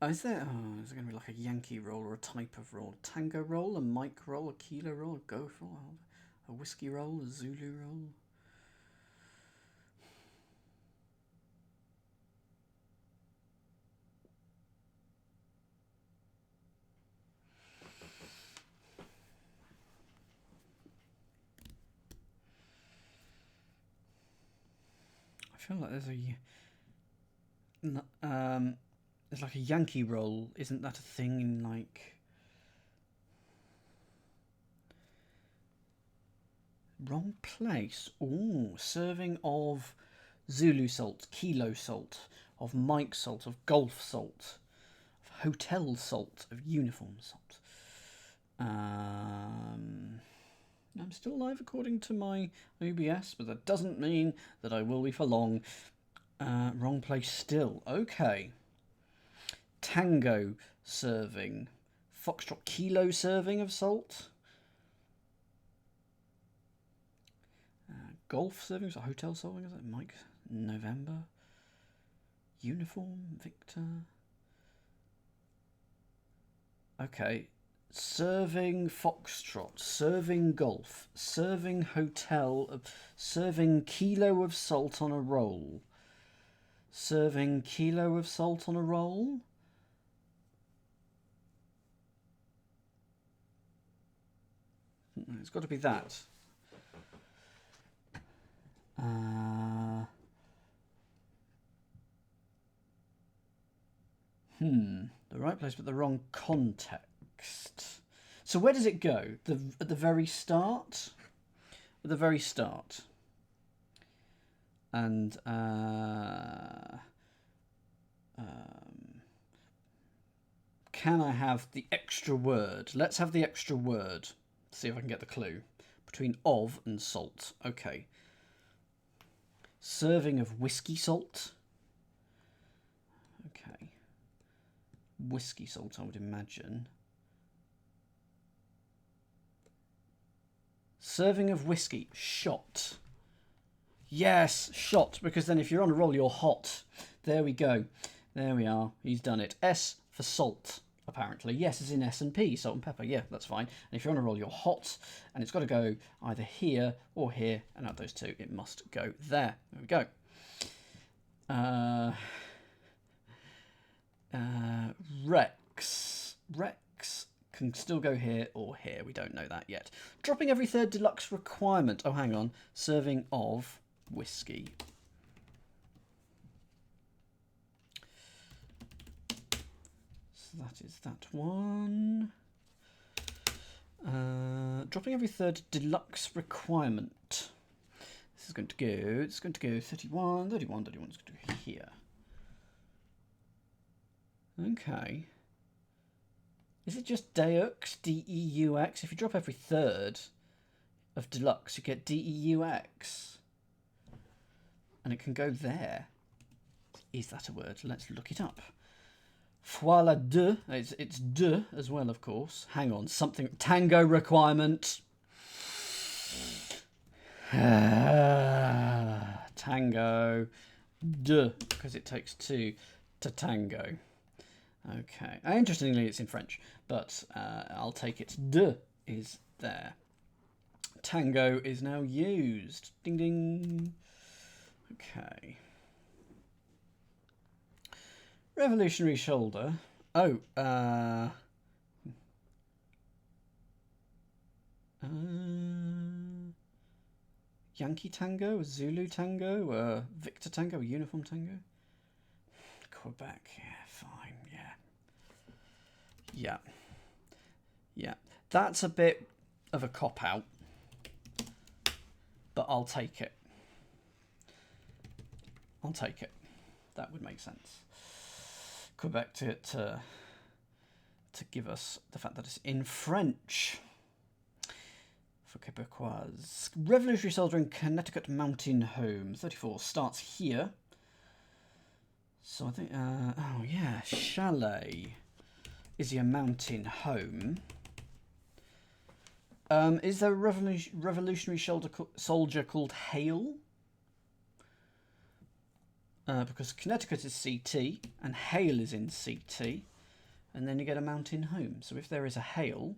Oh, is there going to be like a Yankee roll or a type of roll? Tango roll, a Mike roll, a kilo roll, a gopher roll, a whiskey roll, a Zulu roll? I feel like there's like a Yankee roll. Isn't that a thing in like wrong place? Ooh, serving of Zulu salt, kilo salt, of Mike salt, of golf salt, of hotel salt, of uniform salt. I'm still alive according to my OBS, but that doesn't mean that I will be for long. Wrong place still. Okay. Tango serving. Foxtrot kilo serving of salt. Golf serving. So hotel serving. Is that Mike? November. Uniform. Victor. Okay. Serving foxtrot, serving golf, serving hotel, serving kilo of salt on a roll. Serving kilo of salt on a roll. It's got to be that. The right place but the wrong context. So where does it go? At the very start? At the very start. And can I have the extra word? Let's have the extra word. See if I can get the clue. Between of and salt. Okay. Serving of whiskey salt. Okay. Whiskey salt, I would imagine. Serving of whiskey. Shot. Yes, shot, because then if you're on a roll, you're hot. There we go. There we are. He's done it. S for salt, apparently. Yes, as in S&P, salt and pepper. Yeah, that's fine. And if you're on a roll, you're hot, and it's got to go either here or here, and out of those two, it must go there. There we go. Rex. Rex can still go here or here. We don't know that yet. Dropping every third deluxe requirement. Oh, hang on. Serving of whiskey. So that is that one. Dropping every third deluxe requirement. This is going to go, it's going to go 31, 31, 31. It's going to go here. Okay. Is it just Deux, D-E-U-X? If you drop every third of deluxe, you get D-E-U-X. And it can go there. Is that a word? Let's look it up. Voilà deux. It's deux as well, of course. Hang on, something. Tango requirement. Tango. Deux, because it takes two. to tango. Okay. Interestingly, it's in French, but I'll take it. De is there. Tango is now used. Ding ding. Okay. Revolutionary shoulder. Oh, Yankee tango, Zulu tango, Victor tango, uniform tango. Quebec, yeah, fine, yeah. Yeah. Yeah. That's a bit of a cop-out, but I'll take it. I'll take it. That would make sense. Quebec to give us the fact that it's in French. For Quebecois. Revolutionary soldier in Connecticut mountain home. 34 starts here. So I think, oh yeah, chalet is your mountain home. Is there a revolutionary soldier called Hale? Because Connecticut is CT and Hale is in CT, and then you get a mountain home. So if there is a Hale,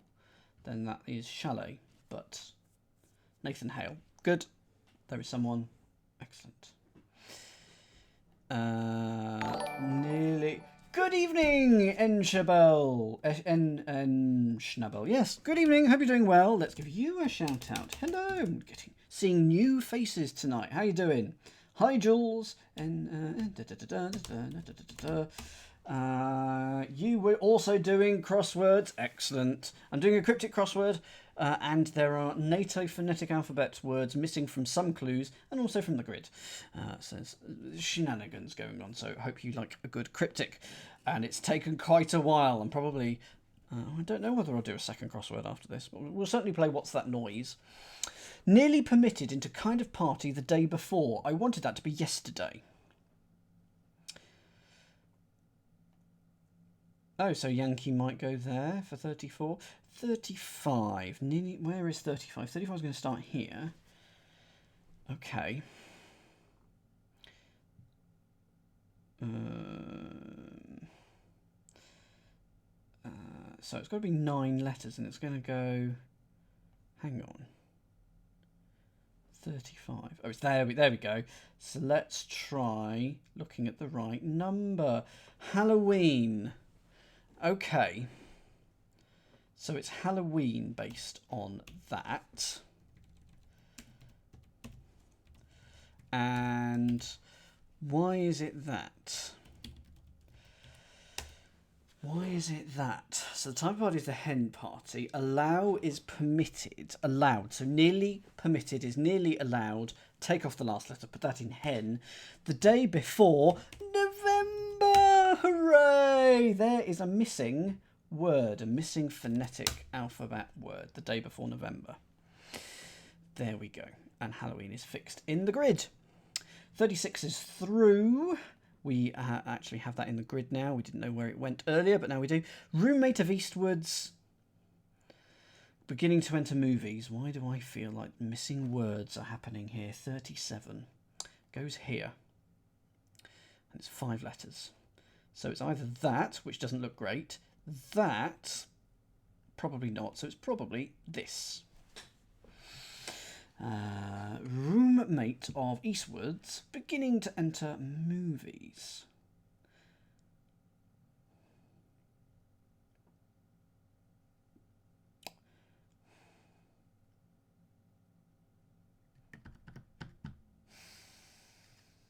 then that is chalet. But Nathan Hale, good. There is someone, excellent. Nearly. Good evening, Enshabel. Schnabel. Yes, good evening. Hope you're doing well. Let's give you a shout out. Hello. Seeing new faces tonight. How you doing? Hi, Jules. You were also doing crosswords. Excellent. I'm doing a cryptic crossword. And there are NATO phonetic alphabet words missing from some clues and also from the grid. So there's shenanigans going on, so I hope you like a good cryptic. And it's taken quite a while, and probably, I don't know whether I'll do a second crossword after this, but we'll certainly play What's That Noise? Nearly permitted into kind of party the day before. I wanted that to be yesterday. Oh, so Yankee might go there for 34. 35. Nearly, where is 35? 35 is going to start here. Okay. So it's got to be 9 letters, and it's going to go... Hang on. 35. Oh, it's there. There we go. So let's try looking at the right number. Halloween. Okay. So it's Halloween based on that. And why is it that? Why is it that? So the type of party is the hen party. Allow is permitted. Allowed. So nearly permitted is nearly allowed. Take off the last letter. Put that in hen. The day before November. Hooray! There is a missing word. A missing phonetic alphabet word. The day before November. There we go. And Halloween is fixed in the grid. 36 is through. We actually have that in the grid now. We didn't know where it went earlier, but now we do. Roommate of Eastwood's. Beginning to enter movies. Why do I feel like missing words are happening here? 37. Goes here. And it's 5 letters. So it's either that, which doesn't look great. That, probably not. So it's probably this. Roommate of Eastwood's beginning to enter movies.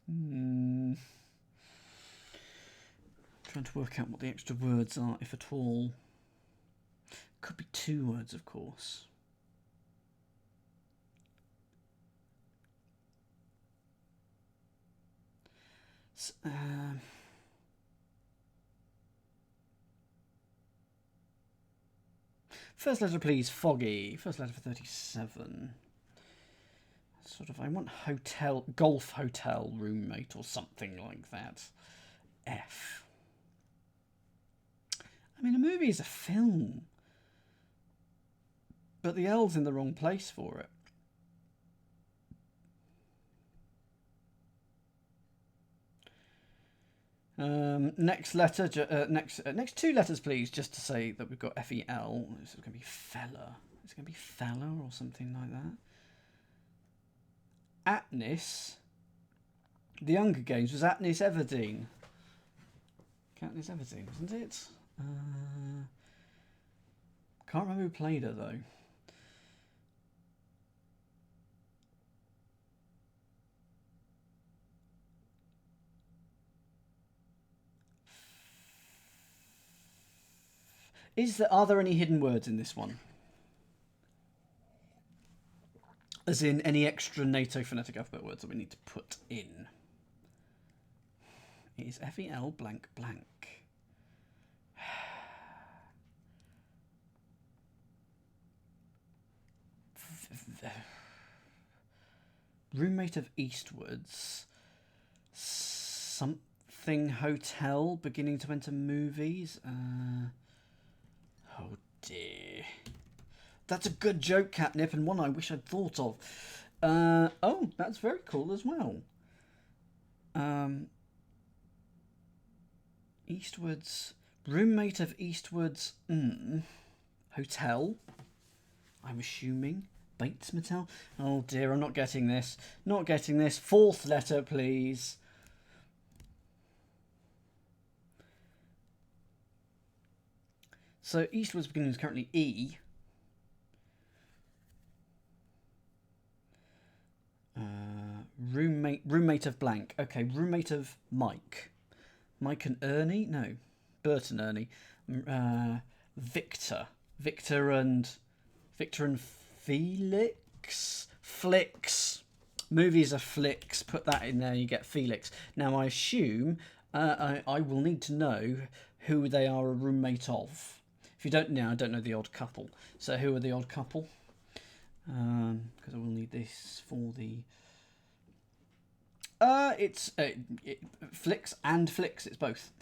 Trying to work out what the extra words are, if at all. Could be 2 words, of course. First letter, please. Foggy. First letter for 37. Sort of, I want hotel, golf hotel roommate or something like that. F. I mean, a movie is a film. But the L's in the wrong place for it. Next letter, next two letters, please, just to say that we've got F-E-L. This is going to be fella. It's going to be fella or something like that. Katniss. The Hunger Games was Katniss Everdeen. Katniss Everdeen, wasn't it? Can't remember who played her, though. Are there any hidden words in this one? As in any extra NATO phonetic alphabet words that we need to put in? It is F-E-L blank blank. Roommate of Eastwards. Something hotel beginning to enter movies. Oh dear. That's a good joke, Catnip, and one I wish I'd thought of. Oh, that's very cool as well. Eastwards. Roommate of Eastwards. Hotel. I'm assuming. Bates Motel. Oh dear, I'm not getting this. Not getting this. Fourth letter, please. So Eastwards beginning is currently E. Roommate of blank. Okay, roommate of Mike. Mike and Ernie? No. Bert and Ernie. Victor. Victor and Felix? Flicks. Movies are flicks. Put that in there, you get Felix. Now, I assume I will need to know who they are a roommate of. If you don't know, I don't know The Odd Couple. So who are The Odd Couple? Because I will need this for the... It's Flicks and Flicks. It's both.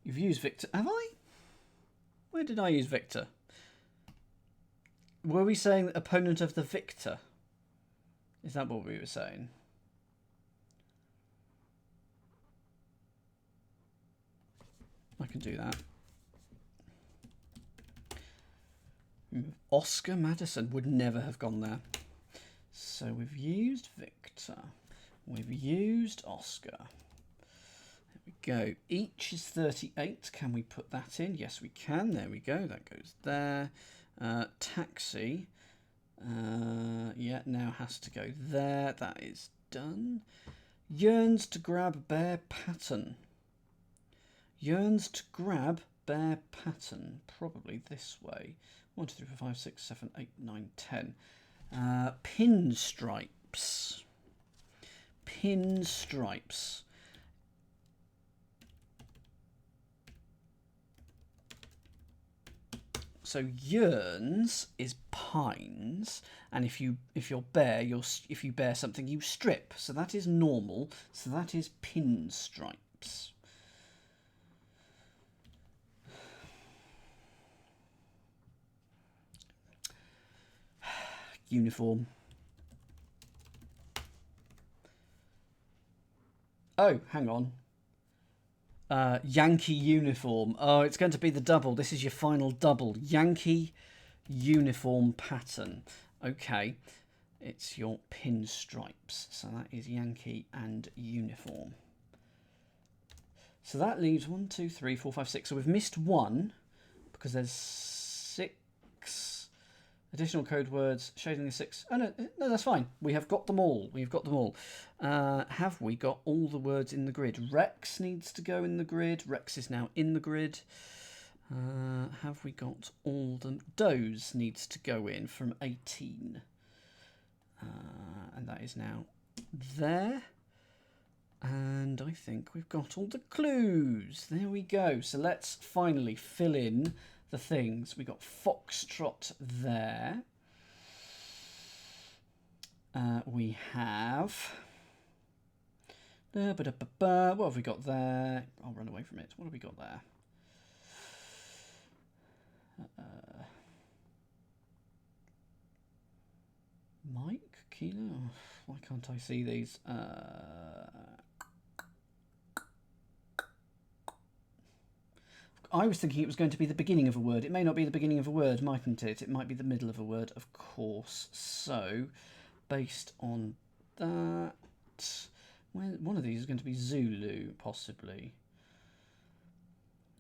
You've used Victor. Have I? Where did I use Victor? Were we saying opponent of the victor? Is that what we were saying? I can do that. Oscar Madison would never have gone there. So we've used Victor. We've used Oscar. There we go. Each is 38. Can we put that in? Yes, we can. There we go. That goes there. Taxi. Yeah, now has to go there. That is done. Yearns to grab bear pattern. Yearns to grab bear pattern. Probably this way. 1, 2, 3, 4, 5, 6, 7, 8, 9, 10. Pinstripes. Pinstripes. So yearns is pines, and if you're bear, if you bear something, you strip. So that is normal. So that is pinstripes. Uniform. Oh, hang on. Yankee uniform. Oh, it's going to be the double. This is your final double. Yankee uniform pattern. Okay. It's your pinstripes. So that is Yankee and uniform. So that leaves 1, 2, 3, 4, 5, 6. So we've missed one because there's 6 additional code words shading the 6. Oh, no, that's fine. We have got them all. We've got them all. Have we got all the words in the grid? Rex needs to go in the grid. Rex is now in the grid. Have we got all the... Doze needs to go in from 18. And that is now there. And I think we've got all the clues. There we go. So let's finally fill in the things. We got Foxtrot there. We have... What have we got there? I'll run away from it. What have we got there? Mike? Kilo? Why can't I see these? I was thinking it was going to be the beginning of a word. It may not be the beginning of a word, mightn't it? It might be the middle of a word, of course. So, based on that, one of these is going to be Zulu, possibly.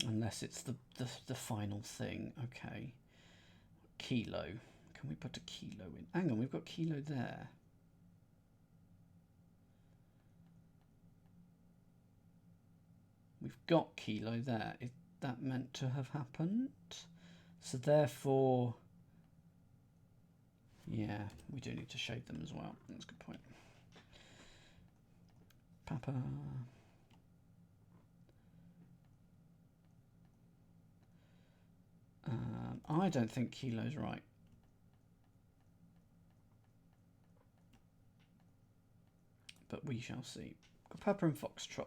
Unless it's the final thing. Okay. Kilo. Can we put a kilo in? Hang on, we've got kilo there. We've got kilo there. Is that meant to have happened? So therefore, yeah, we do need to shade them as well. That's a good point. Papa. I don't think kilo's right. But we shall see. Got Papa and Foxtrot.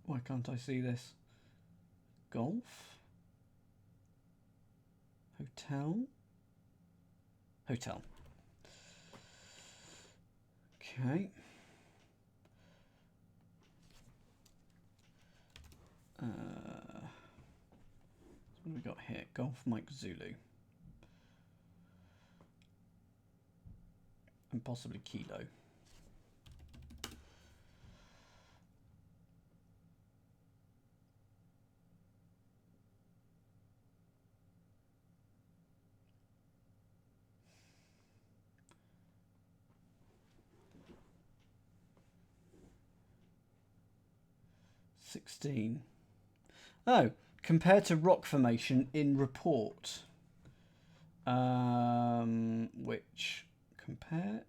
Why can't I see this? Golf? Hotel? Hotel. Okay. What have we got here? Golf, Mike, Zulu. And possibly kilo. Oh, compared to rock formation in report. Which compare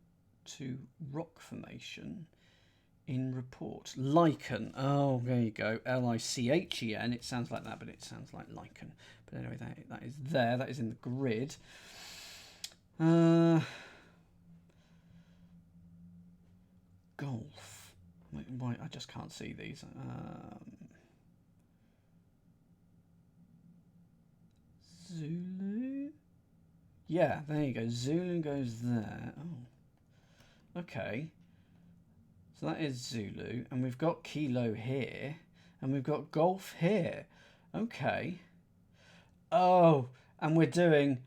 to rock formation in report. Lichen. Oh, there you go. L-I-C-H-E-N. It sounds like that, but it sounds like lichen. But anyway, that is there. That is in the grid. Golf. Why? I just can't see these. Zulu? Yeah, there you go. Zulu goes there. Oh. Okay. So that is Zulu. And we've got kilo here. And we've got golf here. Okay. Oh, and we're doing...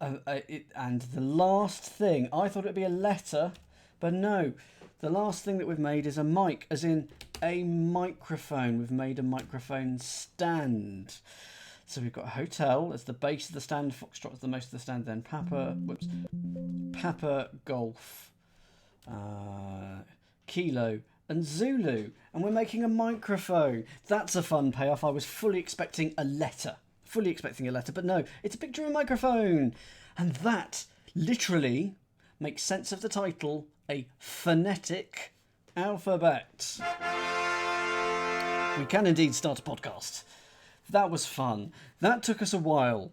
and the last thing... I thought it'd be a letter, but no. The last thing that we've made is a mic, as in a microphone. We've made a microphone stand. So we've got a hotel as the base of the stand, Foxtrot is the most of the stand, then Papa, Papa, Golf, Kilo, and Zulu. And we're making a microphone. That's a fun payoff. I was fully expecting a letter. But no, it's a picture of a microphone. And that literally makes sense of the title, a phonetic alphabet. We can indeed start a podcast. That was fun. That took us a while.